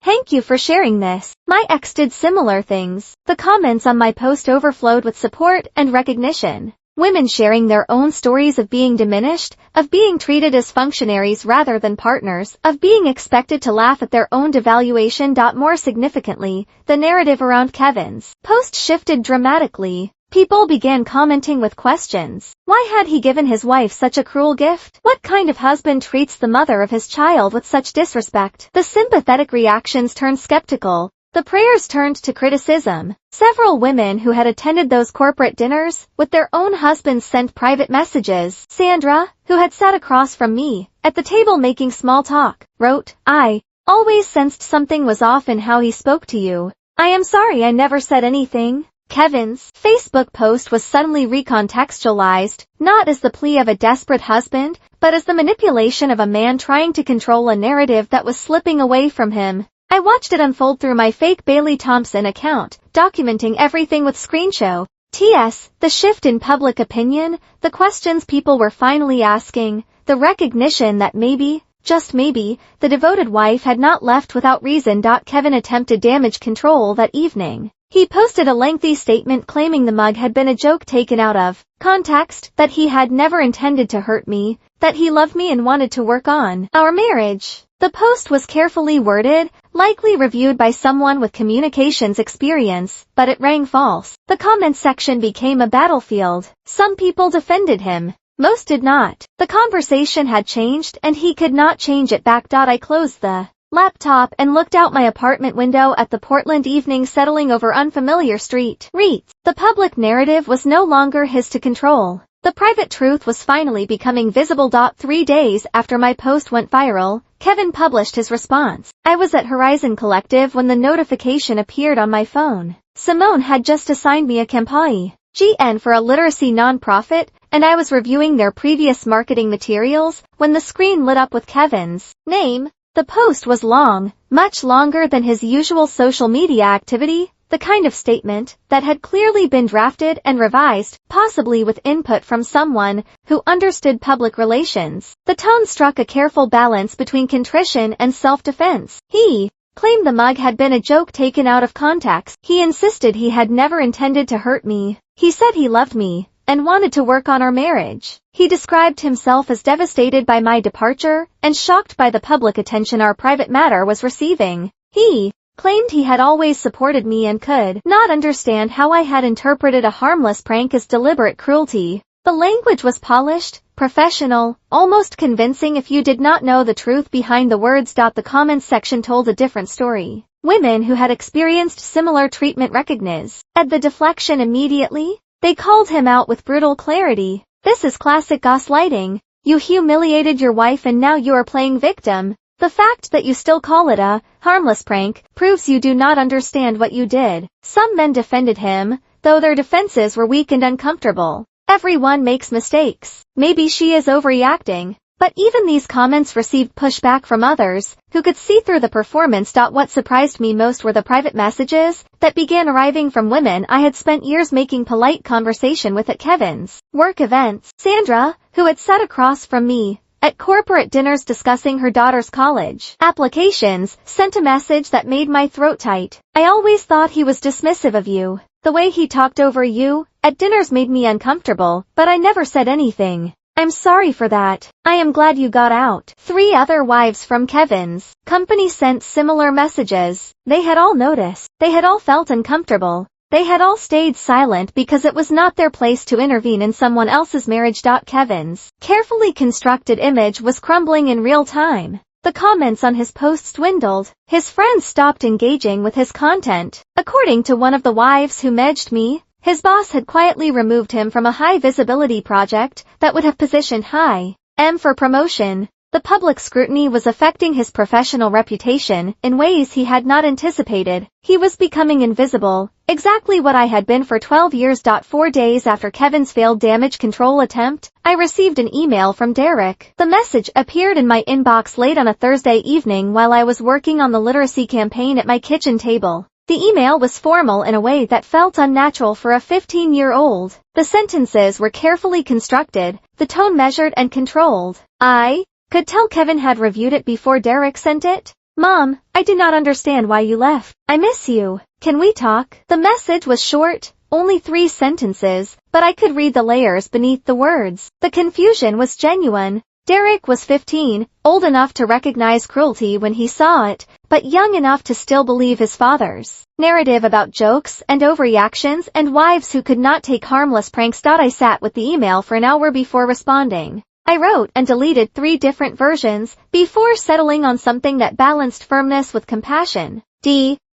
Thank you for sharing this. My ex did similar things. The comments on my post overflowed with support and recognition. Women sharing their own stories of being diminished, of being treated as functionaries rather than partners, of being expected to laugh at their own devaluation. More significantly, the narrative around Kevin's post shifted dramatically. People began commenting with questions. Why had he given his wife such a cruel gift? What kind of husband treats the mother of his child with such disrespect? The sympathetic reactions turned skeptical. The prayers turned to criticism. Several women who had attended those corporate dinners with their own husbands sent private messages. Sandra, who had sat across from me, at the table making small talk, wrote, "I always sensed something was off in how he spoke to you. I am sorry I never said anything." Kevin's Facebook post was suddenly recontextualized, not as the plea of a desperate husband, but as the manipulation of a man trying to control a narrative that was slipping away from him. I watched it unfold through my fake Bailey Thompson account, documenting everything with screenshot. The shift in public opinion, the questions people were finally asking, the recognition that maybe, just maybe, the devoted wife had not left without reason. Kevin attempted damage control that evening. He posted a lengthy statement claiming the mug had been a joke taken out of context, that he had never intended to hurt me, that he loved me and wanted to work on our marriage. The post was carefully worded, likely reviewed by someone with communications experience, but it rang false. The comments section became a battlefield. Some people defended him. Most did not. The conversation had changed and he could not change it back. I closed the laptop and looked out my apartment window at the Portland evening settling over unfamiliar street. The public narrative was no longer his to control. The private truth was finally becoming visible. 3 days after my post went viral, Kevin published his response. I was at Horizon Collective when the notification appeared on my phone. Simone had just assigned me a Campaign GN for a literacy nonprofit, and I was reviewing their previous marketing materials when the screen lit up with Kevin's name. The post was long, much longer than his usual social media activity, the kind of statement that had clearly been drafted and revised, possibly with input from someone who understood public relations. The tone struck a careful balance between contrition and self-defense. He claimed the mug had been a joke taken out of context. He insisted he had never intended to hurt me. He said he loved me and wanted to work on our marriage. He described himself as devastated by my departure and shocked by the public attention our private matter was receiving. He claimed he had always supported me and could not understand how I had interpreted a harmless prank as deliberate cruelty. The language was polished, professional, almost convincing if you did not know the truth behind the words. The comments section told a different story. Women who had experienced similar treatment recognized the deflection immediately. They called him out with brutal clarity. This is classic gaslighting. You humiliated your wife and now you are playing victim. The fact that you still call it a harmless prank proves you do not understand what you did. Some men defended him, though their defenses were weak and uncomfortable. Everyone makes mistakes. Maybe she is overreacting. But even these comments received pushback from others, who could see through the performance. What surprised me most were the private messages that began arriving from women I had spent years making polite conversation with at Kevin's work events. Sandra, who had sat across from me at corporate dinners discussing her daughter's college applications, sent a message that made my throat tight. I always thought he was dismissive of you. The way he talked over you at dinners made me uncomfortable, but I never said anything. I'm sorry for that. I am glad you got out. 3 other wives from Kevin's company sent similar messages. They had all noticed. They had all felt uncomfortable. They had all stayed silent because it was not their place to intervene in someone else's marriage. Kevin's carefully constructed image was crumbling in real time. The comments on his posts dwindled. His friends stopped engaging with his content. According to one of the wives who messaged me, His boss had quietly removed him from a high-visibility project that would have positioned high M for promotion. The public scrutiny was affecting his professional reputation in ways he had not anticipated. He was becoming invisible, exactly what I had been for 12 years. 4 days after Kevin's failed damage control attempt, I received an email from Derek. The message appeared in my inbox late on a Thursday evening while I was working on the literacy campaign at my kitchen table. The email was formal in a way that felt unnatural for a 15-year-old. The sentences were carefully constructed, the tone measured and controlled. I could tell Kevin had reviewed it before Derek sent it. Mom, I do not understand why you left. I miss you. Can we talk? The message was short, only 3 sentences, but I could read the layers beneath the words. The confusion was genuine. Derek was 15, old enough to recognize cruelty when he saw it, but young enough to still believe his father's narrative about jokes and overreactions and wives who could not take harmless pranks. I sat with the email for an hour before responding. I wrote and deleted 3 different versions before settling on something that balanced firmness with compassion.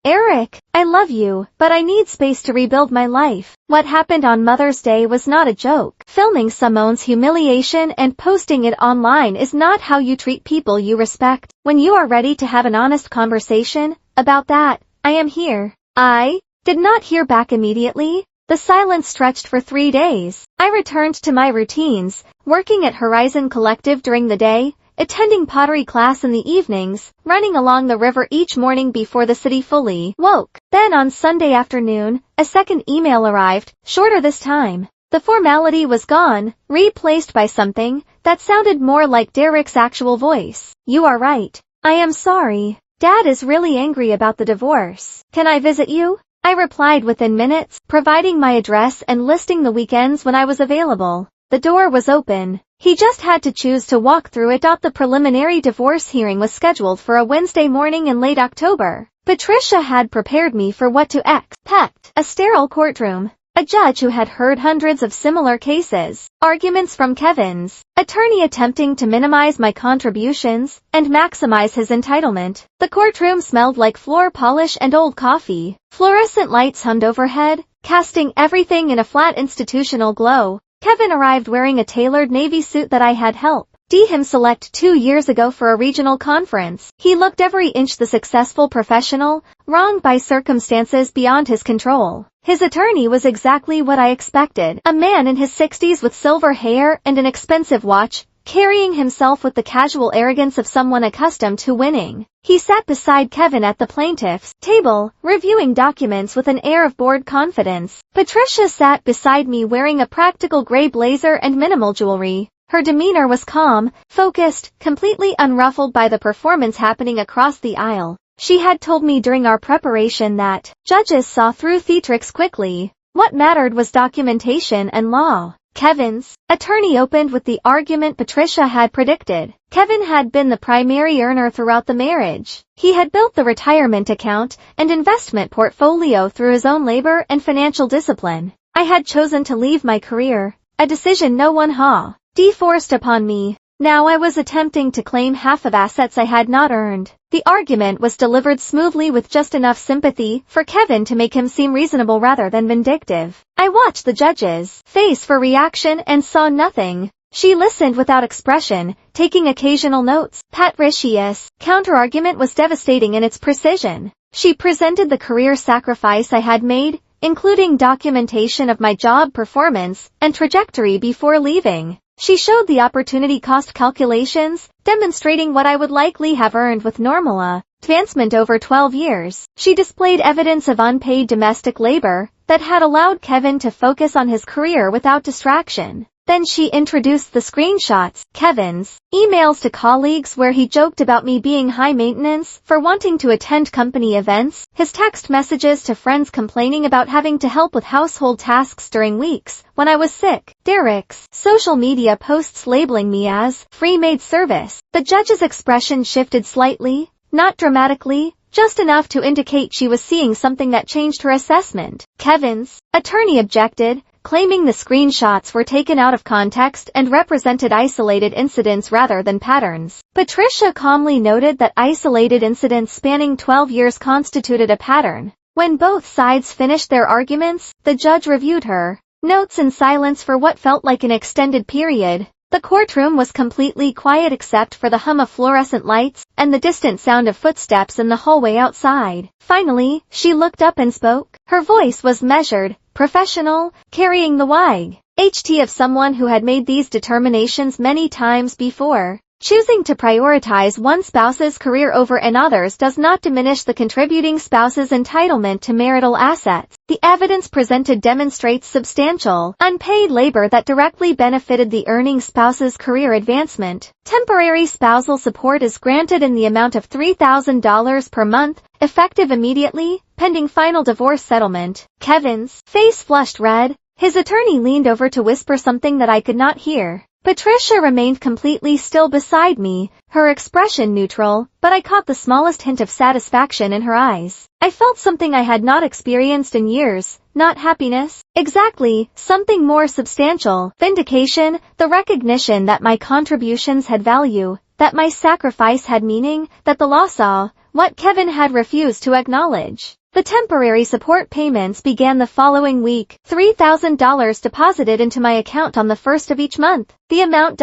Eric, I love you, but I need space to rebuild my life. What happened on Mother's Day was not a joke. Filming someone's humiliation and posting it online is not how you treat people you respect. When you are ready to have an honest conversation about that, I am here. I did not hear back immediately. The silence stretched for 3 days. I returned to my routines, working at Horizon Collective during the day, attending pottery class in the evenings, running along the river each morning before the city fully woke. Then on Sunday afternoon, a second email arrived, shorter this time. The formality was gone, replaced by something that sounded more like Derek's actual voice. You are right. I am sorry. Dad is really angry about the divorce. Can I visit you? I replied within minutes, providing my address and listing the weekends when I was available. The door was open. He just had to choose to walk through it. The preliminary divorce hearing was scheduled for a Wednesday morning in late October. Patricia had prepared me for what to expect: a sterile courtroom, a judge who had heard hundreds of similar cases, arguments from Kevin's attorney attempting to minimize my contributions and maximize his entitlement. The courtroom smelled like floor polish and old coffee. Fluorescent lights hummed overhead, casting everything in a flat institutional glow. Kevin arrived wearing a tailored navy suit that I had helped him select 2 years ago for a regional conference. He looked every inch the successful professional, wronged by circumstances beyond his control. His attorney was exactly what I expected, a man in his 60s with silver hair and an expensive watch, carrying himself with the casual arrogance of someone accustomed to winning. He sat beside Kevin at the plaintiff's table, reviewing documents with an air of bored confidence. Patricia sat beside me wearing a practical gray blazer and minimal jewelry. Her demeanor was calm, focused, completely unruffled by the performance happening across the aisle. She had told me during our preparation that judges saw through theatrics quickly. What mattered was documentation and law. Kevin's attorney opened with the argument Patricia had predicted. Kevin had been the primary earner throughout the marriage. He had built the retirement account and investment portfolio through his own labor and financial discipline. I had chosen to leave my career, a decision no one had forced upon me. Now I was attempting to claim half of assets I had not earned. The argument was delivered smoothly with just enough sympathy for Kevin to make him seem reasonable rather than vindictive. I watched the judge's face for reaction and saw nothing. She listened without expression, taking occasional notes. Patricia's counterargument was devastating in its precision. She presented the career sacrifice I had made, including documentation of my job performance and trajectory before leaving. She showed the opportunity cost calculations, demonstrating what I would likely have earned with normal advancement over 12 years. She displayed evidence of unpaid domestic labor that had allowed Kevin to focus on his career without distraction. Then she introduced the screenshots, Kevin's emails to colleagues where he joked about me being high maintenance for wanting to attend company events, his text messages to friends complaining about having to help with household tasks during weeks when I was sick, Derek's social media posts labeling me as free maid service. The judge's expression shifted slightly, not dramatically, just enough to indicate she was seeing something that changed her assessment. Kevin's attorney objected, claiming the screenshots were taken out of context and represented isolated incidents rather than patterns. Patricia calmly noted that isolated incidents spanning 12 years constituted a pattern. When both sides finished their arguments, the judge reviewed her notes in silence for what felt like an extended period. The courtroom was completely quiet except for the hum of fluorescent lights and the distant sound of footsteps in the hallway outside. Finally, she looked up and spoke. Her voice was measured, professional, carrying the YHT of someone who had made these determinations many times before. Choosing to prioritize one spouse's career over another's does not diminish the contributing spouse's entitlement to marital assets. The evidence presented demonstrates substantial, unpaid labor that directly benefited the earning spouse's career advancement. Temporary spousal support is granted in the amount of $3,000 per month, effective immediately, pending final divorce settlement. Kevin's face flushed red. His attorney leaned over to whisper something that I could not hear. Patricia remained completely still beside me, her expression neutral, but I caught the smallest hint of satisfaction in her eyes. I felt something I had not experienced in years, not happiness. Exactly, something more substantial. Vindication, the recognition that my contributions had value, that my sacrifice had meaning, that the law saw what Kevin had refused to acknowledge. The temporary support payments began the following week, $3,000 deposited into my account on the first of each month. The amount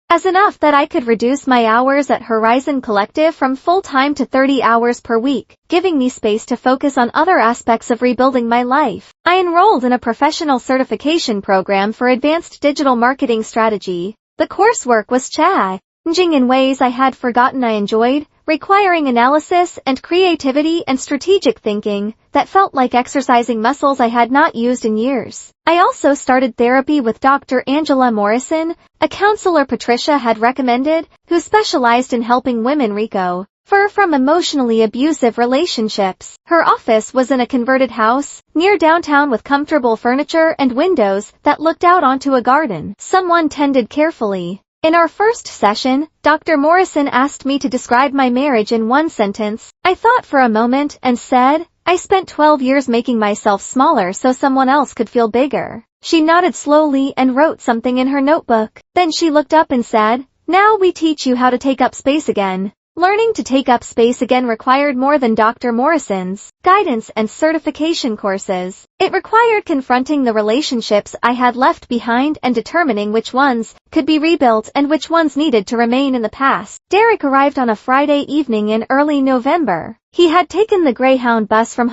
as enough that I could reduce my hours at Horizon Collective from full-time to 30 hours per week, giving me space to focus on other aspects of rebuilding my life. I enrolled in a professional certification program for advanced digital marketing strategy. The coursework was challenging in ways I had forgotten I enjoyed, requiring analysis and creativity and strategic thinking that felt like exercising muscles I had not used in years. I also started therapy with Dr. Angela Morrison, a counselor Patricia had recommended, who specialized in helping women recover from emotionally abusive relationships. Her office was in a converted house, near downtown with comfortable furniture and windows that looked out onto a garden someone tended carefully. In our first session, Dr. Morrison asked me to describe my marriage in one sentence. I thought for a moment and said, I spent 12 years making myself smaller so someone else could feel bigger. She nodded slowly and wrote something in her notebook. Then she looked up and said, now we teach you how to take up space again. Learning to take up space again required more than Dr. Morrison's guidance and certification courses. It required confronting the relationships I had left behind and determining which ones could be rebuilt and which ones needed to remain in the past. Derek arrived on a Friday evening in early November. He had taken the Greyhound bus from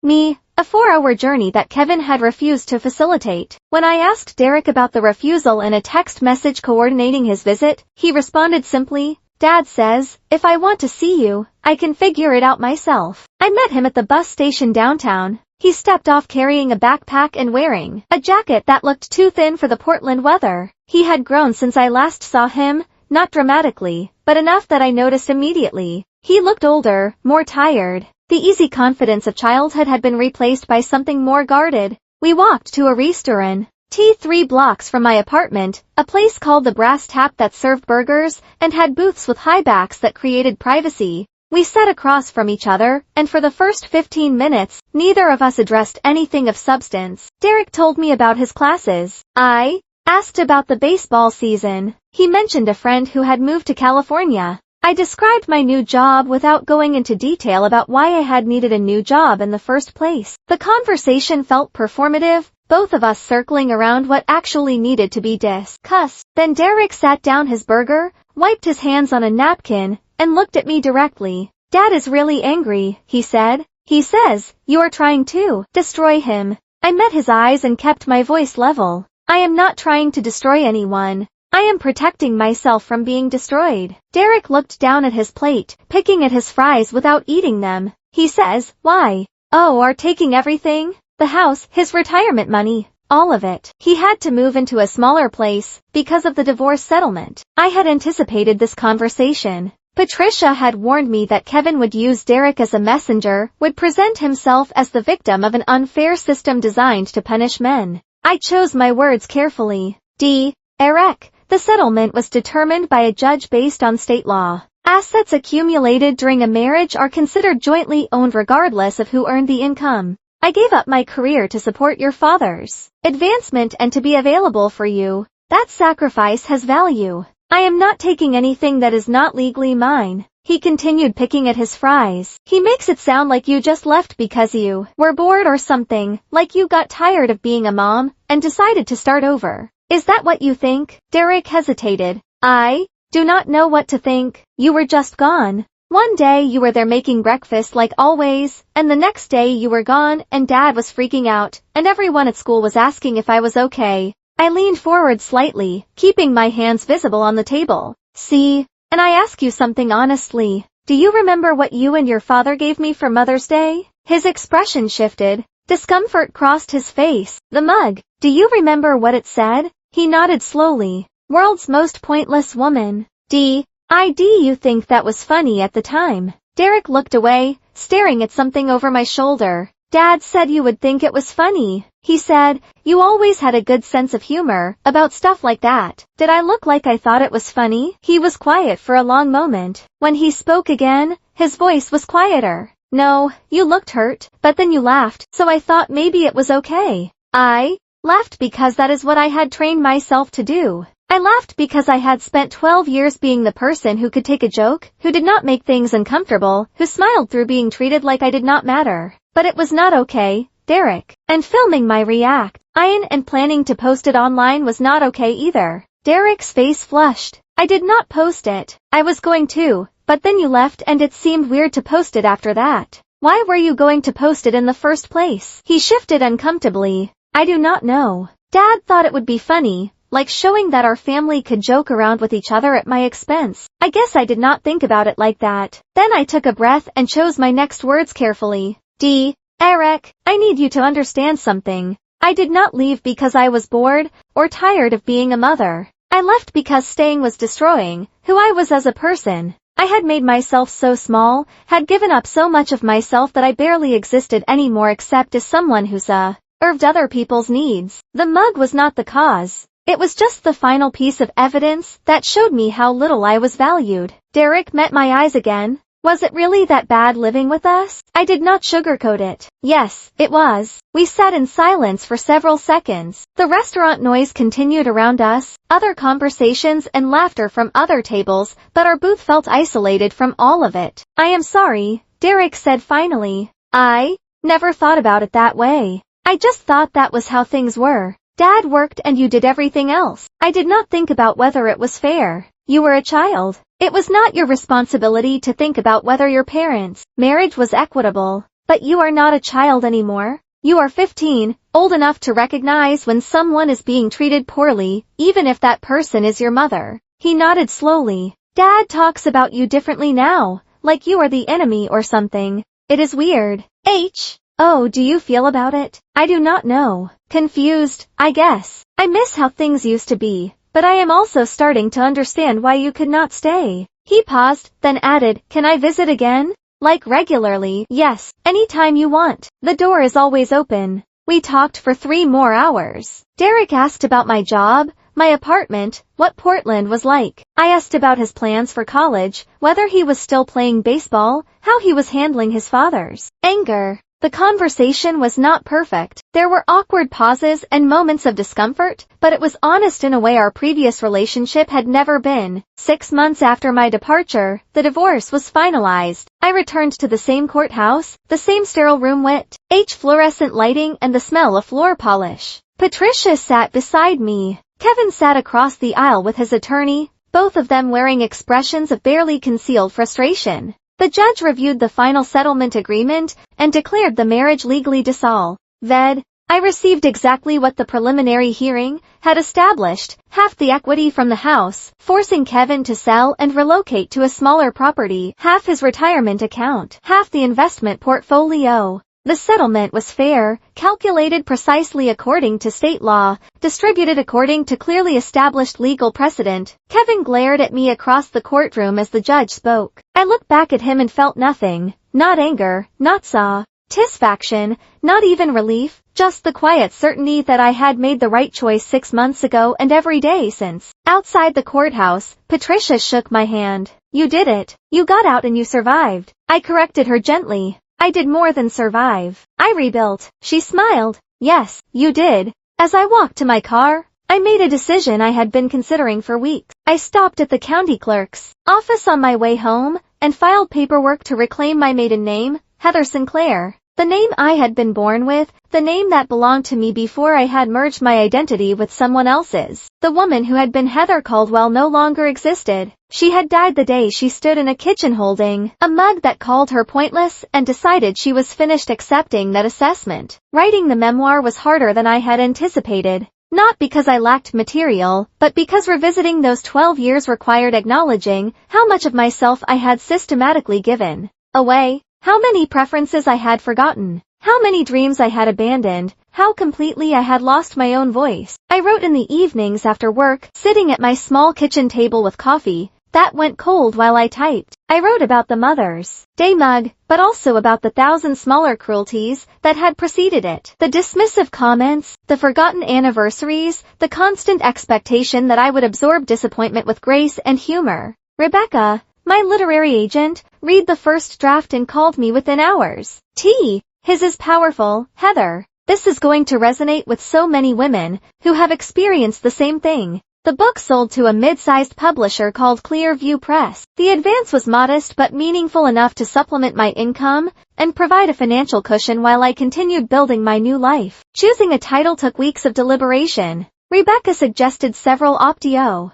me, a 4-hour journey that Kevin had refused to facilitate. When I asked Derek about the refusal in a text message coordinating his visit, he responded simply, Dad says, if I want to see you, I can figure it out myself. I met him at the bus station downtown. He stepped off carrying a backpack and wearing a jacket that looked too thin for the Portland weather. He had grown since I last saw him, not dramatically, but enough that I noticed immediately. He looked older, more tired. The easy confidence of childhood had been replaced by something more guarded. We walked to a restaurant. 3 blocks from my apartment, a place called the Brass Tap that served burgers and had booths with high backs that created privacy. We sat across from each other, and for the first 15 minutes, neither of us addressed anything of substance. Derek told me about his classes. I asked about the baseball season. He mentioned a friend who had moved to California. I described my new job without going into detail about why I had needed a new job in the first place. The conversation felt performative, both of us circling around what actually needed to be discussed. Then Derek sat down his burger, wiped his hands on a napkin, and looked at me directly. Dad is really angry, he said. He says, you are trying to destroy him. I met his eyes and kept my voice level. I am not trying to destroy anyone. I am protecting myself from being destroyed. Derek looked down at his plate, picking at his fries without eating them. He says, why? Oh, are taking everything? The house, his retirement money, all of it. He had to move into a smaller place because of the divorce settlement. I had anticipated this conversation. Patricia had warned me that Kevin would use Derek as a messenger, would present himself as the victim of an unfair system designed to punish men. I chose my words carefully. Derek, the settlement was determined by a judge based on state law. Assets accumulated during a marriage are considered jointly owned regardless of who earned the income. I gave up my career to support your father's advancement and to be available for you. That sacrifice has value. I am not taking anything that is not legally mine. He continued picking at his fries. He makes it sound like you just left because you were bored or something, like you got tired of being a mom and decided to start over. Is that what you think? Derek hesitated. I do not know what to think. You were just gone. One day you were there making breakfast like always, and the next day you were gone and Dad was freaking out, and everyone at school was asking if I was okay. I leaned forward slightly, keeping my hands visible on the table. See? And I ask you something honestly. Do you remember what you and your father gave me for Mother's Day? His expression shifted. Discomfort crossed his face. The mug. Do you remember what it said? He nodded slowly. World's most pointless woman. You think that was funny at the time? Derek looked away, staring at something over my shoulder. Dad said you would think it was funny. He said, you always had a good sense of humor about stuff like that. Did I look like I thought it was funny? He was quiet for a long moment. When he spoke again, his voice was quieter. No, you looked hurt, but then you laughed, so I thought maybe it was okay. I laughed because that is what I had trained myself to do. I laughed because I had spent 12 years being the person who could take a joke, who did not make things uncomfortable, who smiled through being treated like I did not matter. But it was not okay, Derek. And filming my react and planning to post it online was not okay either. Derek's face flushed. I did not post it. I was going to, but then you left and it seemed weird to post it after that. Why were you going to post it in the first place? He shifted uncomfortably. I do not know. Dad thought it would be funny, like showing that our family could joke around with each other at my expense. I guess I did not think about it like that. Then I took a breath and chose my next words carefully. Eric, I need you to understand something. I did not leave because I was bored or tired of being a mother. I left because staying was destroying who I was as a person. I had made myself so small, had given up so much of myself that I barely existed anymore except as someone who served other people's needs. The mug was not the cause. It was just the final piece of evidence that showed me how little I was valued. Derek met my eyes again. Was it really that bad living with us? I did not sugarcoat it. Yes, it was. We sat in silence for several seconds. The restaurant noise continued around us, other conversations and laughter from other tables, but our booth felt isolated from all of it. I am sorry, Derek said finally. I never thought about it that way. I just thought that was how things were. Dad worked and you did everything else. I did not think about whether it was fair. You were a child. It was not your responsibility to think about whether your parents' marriage was equitable. But you are not a child anymore. You are 15, old enough to recognize when someone is being treated poorly, even if that person is your mother. He nodded slowly. Dad talks about you differently now, like you are the enemy or something. It is weird. Oh, do you feel about it? I do not know. Confused, I guess. I miss how things used to be, but I am also starting to understand why you could not stay. He paused, then added, can I visit again? Like regularly? Yes, anytime you want. The door is always open. We talked for 3 more hours. Derek asked about my job, my apartment, what Portland was like. I asked about his plans for college, whether he was still playing baseball, how he was handling his father's anger. The conversation was not perfect. There were awkward pauses and moments of discomfort, but it was honest in a way our previous relationship had never been. 6 months after my departure, the divorce was finalized. I returned to the same courthouse, the same sterile room with fluorescent lighting and the smell of floor polish. Patricia sat beside me. Kevin sat across the aisle with his attorney, both of them wearing expressions of barely concealed frustration. The judge reviewed the final settlement agreement and declared the marriage legally dissolved. I received exactly what the preliminary hearing had established, half the equity from the house, forcing Kevin to sell and relocate to a smaller property, half his retirement account, half the investment portfolio. The settlement was fair, calculated precisely according to state law, distributed according to clearly established legal precedent. Kevin glared at me across the courtroom as the judge spoke. I looked back at him and felt nothing. Not anger, not satisfaction, not even relief, just the quiet certainty that I had made the right choice 6 months ago and every day since. Outside the courthouse, Patricia shook my hand. You did it. You got out and you survived. I corrected her gently. I did more than survive. I rebuilt. She smiled. Yes, you did. As I walked to my car, I made a decision I had been considering for weeks. I stopped at the county clerk's office on my way home and filed paperwork to reclaim my maiden name, Heather Sinclair. The name I had been born with, the name that belonged to me before I had merged my identity with someone else's. The woman who had been Heather Caldwell no longer existed. She had died the day she stood in a kitchen holding a mug that called her pointless and decided she was finished accepting that assessment. Writing the memoir was harder than I had anticipated. Not because I lacked material, but because revisiting those 12 years required acknowledging how much of myself I had systematically given away. How many preferences I had forgotten, how many dreams I had abandoned, how completely I had lost my own voice. I wrote in the evenings after work, sitting at my small kitchen table with coffee that went cold while I typed. I wrote about the Mother's Day mug, but also about the 1,000 smaller cruelties that had preceded it. The dismissive comments, the forgotten anniversaries, the constant expectation that I would absorb disappointment with grace and humor. Rebecca, my literary agent, read the first draft and called me within hours. His is powerful, Heather. This is going to resonate with so many women who have experienced the same thing. The book sold to a mid-sized publisher called Clearview Press. The advance was modest but meaningful enough to supplement my income and provide a financial cushion while I continued building my new life. Choosing a title took weeks of deliberation. Rebecca suggested several options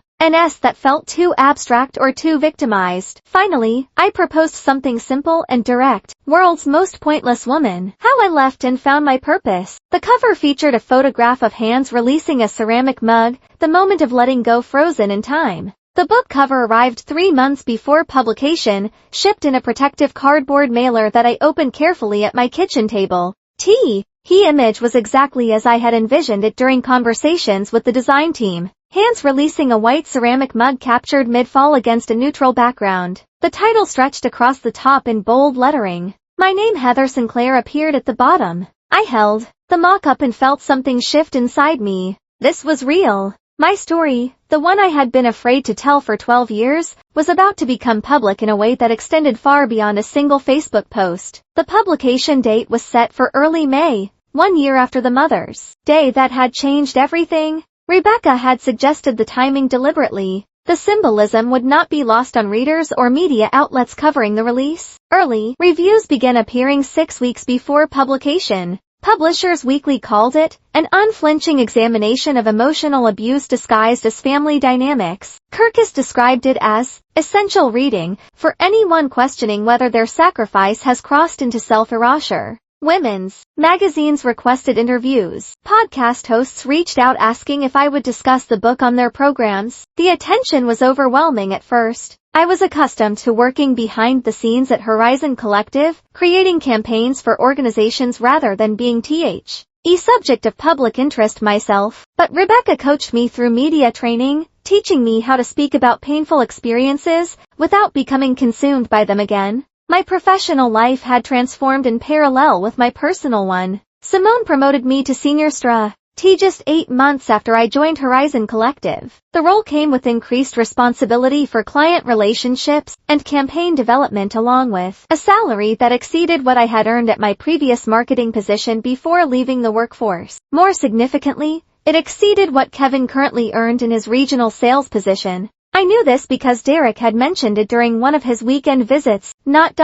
that felt too abstract or too victimized. Finally, I proposed something simple and direct. World's Most Pointless Woman. How I Left and Found My Purpose. The cover featured a photograph of hands releasing a ceramic mug, the moment of letting go frozen in time. The book cover arrived 3 months before publication, shipped in a protective cardboard mailer that I opened carefully at my kitchen table. The image was exactly as I had envisioned it during conversations with the design team. Hands releasing a white ceramic mug captured mid-fall against a neutral background. The title stretched across the top in bold lettering. My name Heather Sinclair appeared at the bottom. I held the mock-up and felt something shift inside me. This was real. My story, the one I had been afraid to tell for 12 years, was about to become public in a way that extended far beyond a single Facebook post. The publication date was set for early May, 1 year after the Mother's Day that had changed everything. Rebecca had suggested the timing deliberately. The symbolism would not be lost on readers or media outlets covering the release. Early reviews began appearing 6 weeks before publication. Publishers Weekly called it an unflinching examination of emotional abuse disguised as family dynamics. Kirkus described it as essential reading for anyone questioning whether their sacrifice has crossed into self-erasure. Women's magazines requested interviews. Podcast hosts reached out asking if I would discuss the book on their programs. The attention was overwhelming at first. I was accustomed to working behind the scenes at Horizon Collective, creating campaigns for organizations rather than being a subject of public interest myself. But Rebecca coached me through media training, teaching me how to speak about painful experiences without becoming consumed by them again. My professional life had transformed in parallel with my personal one. Simone promoted me to senior strategist just 8 months after I joined Horizon Collective. The role came with increased responsibility for client relationships and campaign development along with a salary that exceeded what I had earned at my previous marketing position before leaving the workforce. More significantly, it exceeded what Kevin currently earned in his regional sales position. I knew this because Derek had mentioned it during one of his weekend visits, not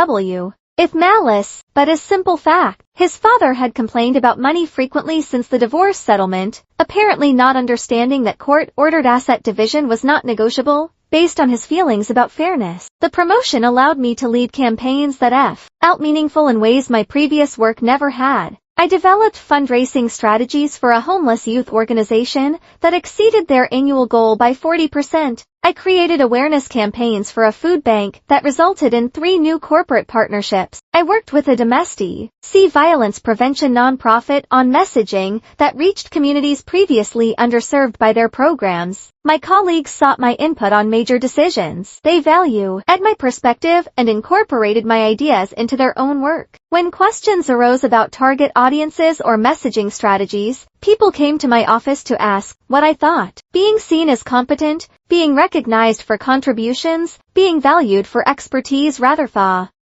with malice, but as simple fact. His father had complained about money frequently since the divorce settlement, apparently not understanding that court-ordered asset division was not negotiable, based on his feelings about fairness. The promotion allowed me to lead campaigns that felt meaningful in ways my previous work never had. I developed fundraising strategies for a homeless youth organization that exceeded their annual goal by 40%. I created awareness campaigns for a food bank that resulted in 3 new corporate partnerships. I worked with a domestic violence prevention nonprofit on messaging that reached communities previously underserved by their programs. My colleagues sought my input on major decisions. They valued my perspective and incorporated my ideas into their own work. When questions arose about target audiences or messaging strategies, people came to my office to ask what I thought. Being seen as competent, being recognized for contributions, being valued for expertise rather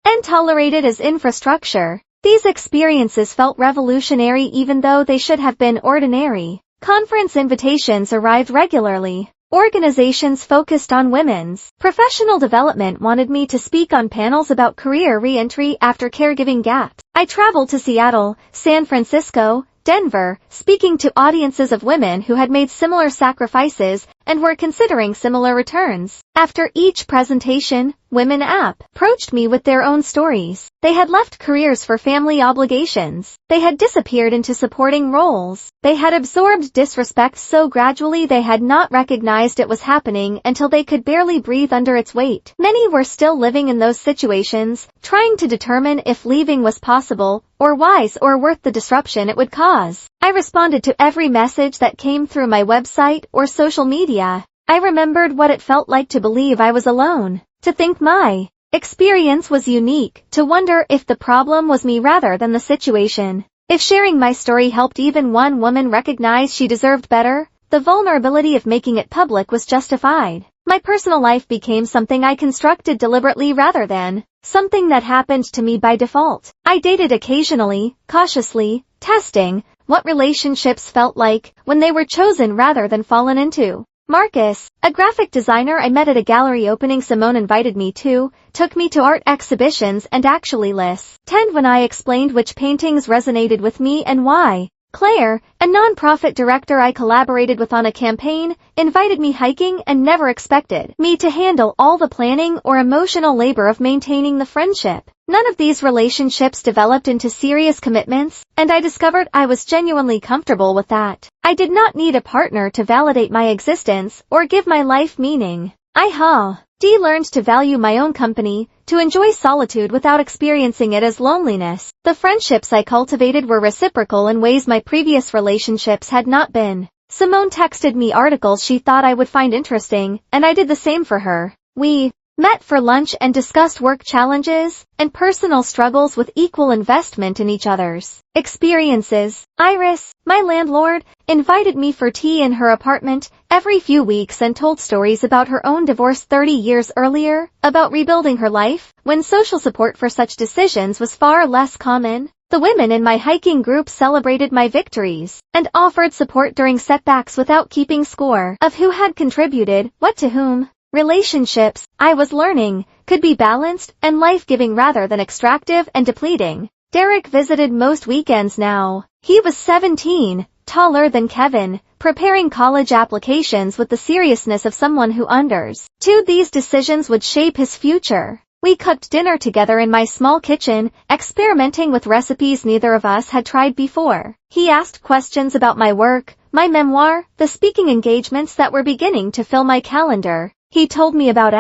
and tolerated as infrastructure. These experiences felt revolutionary even though they should have been ordinary. Conference invitations arrived regularly. Organizations focused on women's professional development wanted me to speak on panels about career re-entry after caregiving gaps. I traveled to Seattle, San Francisco, Denver, speaking to audiences of women who had made similar sacrifices and were considering similar returns. After each presentation, women approached me with their own stories. They had left careers for family obligations. They had disappeared into supporting roles. They had absorbed disrespect so gradually they had not recognized it was happening until they could barely breathe under its weight. Many were still living in those situations, trying to determine if leaving was possible, or wise or worth the disruption it would cause. I responded to every message that came through my website or social media. I remembered what it felt like to believe I was alone, to think my experience was unique, to wonder if the problem was me rather than the situation. If sharing my story helped even one woman recognize she deserved better, the vulnerability of making it public was justified. My personal life became something I constructed deliberately rather than something that happened to me by default. I dated occasionally, cautiously, testing what relationships felt like when they were chosen rather than fallen into. Marcus, a graphic designer I met at a gallery opening Simone invited me to, took me to art exhibitions and actually listened when I explained which paintings resonated with me and why. Claire, a non-profit director I collaborated with on a campaign, invited me hiking and never expected me to handle all the planning or emotional labor of maintaining the friendship. None of these relationships developed into serious commitments, and I discovered I was genuinely comfortable with that. I did not need a partner to validate my existence or give my life meaning. I learned to value my own company, to enjoy solitude without experiencing it as loneliness. The friendships I cultivated were reciprocal in ways my previous relationships had not been. Simone texted me articles she thought I would find interesting, and I did the same for her. We met for lunch and discussed work challenges and personal struggles with equal investment in each other's experiences. Iris, my landlord, invited me for tea in her apartment every few weeks and told stories about her own divorce 30 years earlier, about rebuilding her life, when social support for such decisions was far less common. The women in my hiking group celebrated my victories and offered support during setbacks without keeping score of who had contributed what to whom. Relationships, I was learning, could be balanced and life-giving rather than extractive and depleting. Derek visited most weekends now. He was 17, taller than Kevin, preparing college applications with the seriousness of someone who understood these decisions would shape his future. We cooked dinner together in my small kitchen, experimenting with recipes neither of us had tried before. He asked questions about my work, my memoir, the speaking engagements that were beginning to fill my calendar. He told me about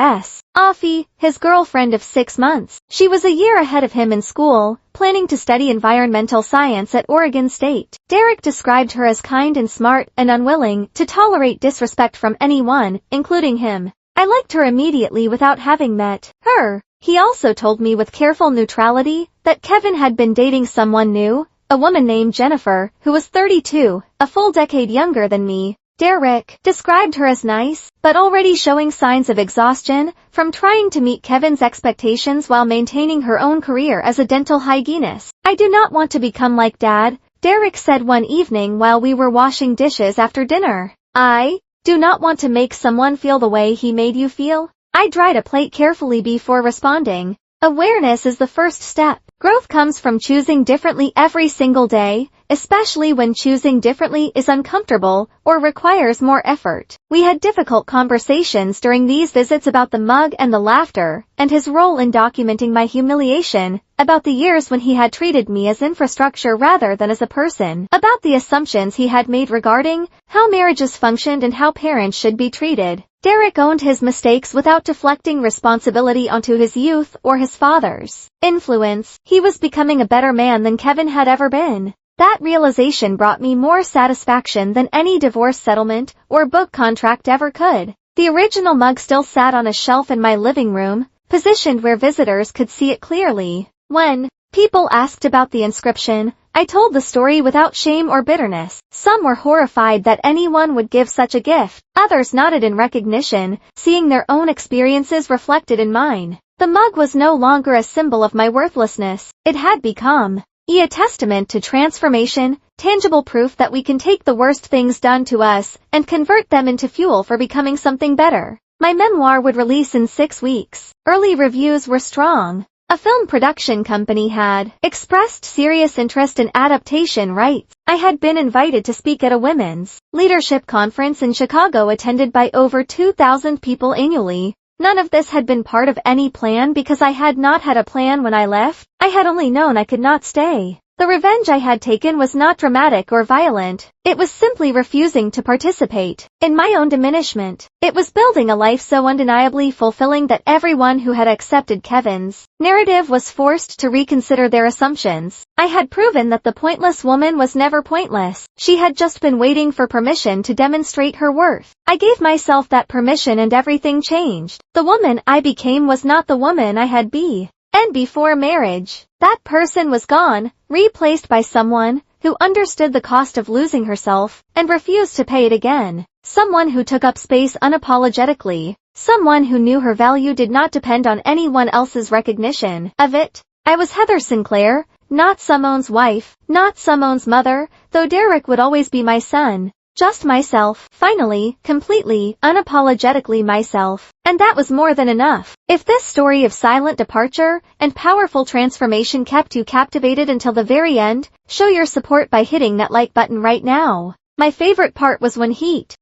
Afi, his girlfriend of 6 months. She was a year ahead of him in school, planning to study environmental science at Oregon State. Derek described her as kind and smart and unwilling to tolerate disrespect from anyone, including him. I liked her immediately without having met her. He also told me with careful neutrality that Kevin had been dating someone new, a woman named Jennifer, who was 32, a full decade younger than me. Derek described her as nice, but already showing signs of exhaustion from trying to meet Kevin's expectations while maintaining her own career as a dental hygienist. I do not want to become like Dad, Derek said one evening while we were washing dishes after dinner. I do not want to make someone feel the way he made you feel. I dried a plate carefully before responding. Awareness is the first step. Growth comes from choosing differently every single day, especially when choosing differently is uncomfortable or requires more effort. We had difficult conversations during these visits about the mug and the laughter, and his role in documenting my humiliation, about the years when he had treated me as infrastructure rather than as a person, about the assumptions he had made regarding how marriages functioned and how parents should be treated. Derek owned his mistakes without deflecting responsibility onto his youth or his father's influence. He was becoming a better man than Kevin had ever been. That realization brought me more satisfaction than any divorce settlement or book contract ever could. The original mug still sat on a shelf in my living room, positioned where visitors could see it clearly. When people asked about the inscription, I told the story without shame or bitterness. Some were horrified that anyone would give such a gift. Others nodded in recognition, seeing their own experiences reflected in mine. The mug was no longer a symbol of my worthlessness. It had become A testament to transformation, tangible proof that we can take the worst things done to us and convert them into fuel for becoming something better. My memoir would release in 6 weeks. Early reviews were strong. A film production company had expressed serious interest in adaptation rights. I had been invited to speak at a women's leadership conference in Chicago attended by over 2,000 people annually. None of this had been part of any plan because I had not had a plan when I left. I had only known I could not stay. The revenge I had taken was not dramatic or violent. It was simply refusing to participate in my own diminishment. It was building a life so undeniably fulfilling that everyone who had accepted Kevin's narrative was forced to reconsider their assumptions. I had proven that the pointless woman was never pointless. She had just been waiting for permission to demonstrate her worth. I gave myself that permission and everything changed. The woman I became was not the woman I had been. And before marriage, that person was gone, replaced by someone who understood the cost of losing herself and refused to pay it again. Someone who took up space unapologetically. Someone who knew her value did not depend on anyone else's recognition of it. I was Heather Sinclair, not Simone's wife, not Simone's mother, though Derek would always be my son. Just myself, finally, completely, unapologetically myself. And that was more than enough. If this story of silent departure and powerful transformation kept you captivated until the very end, show your support by hitting that like button right now. My favorite part was when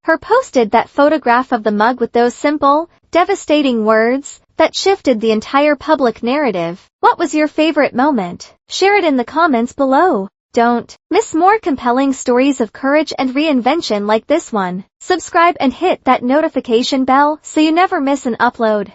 her posted that photograph of the mug with those simple, devastating words that shifted the entire public narrative. What was your favorite moment? Share it in the comments below. Don't miss more compelling stories of courage and reinvention like this one. Subscribe and hit that notification bell so you never miss an upload.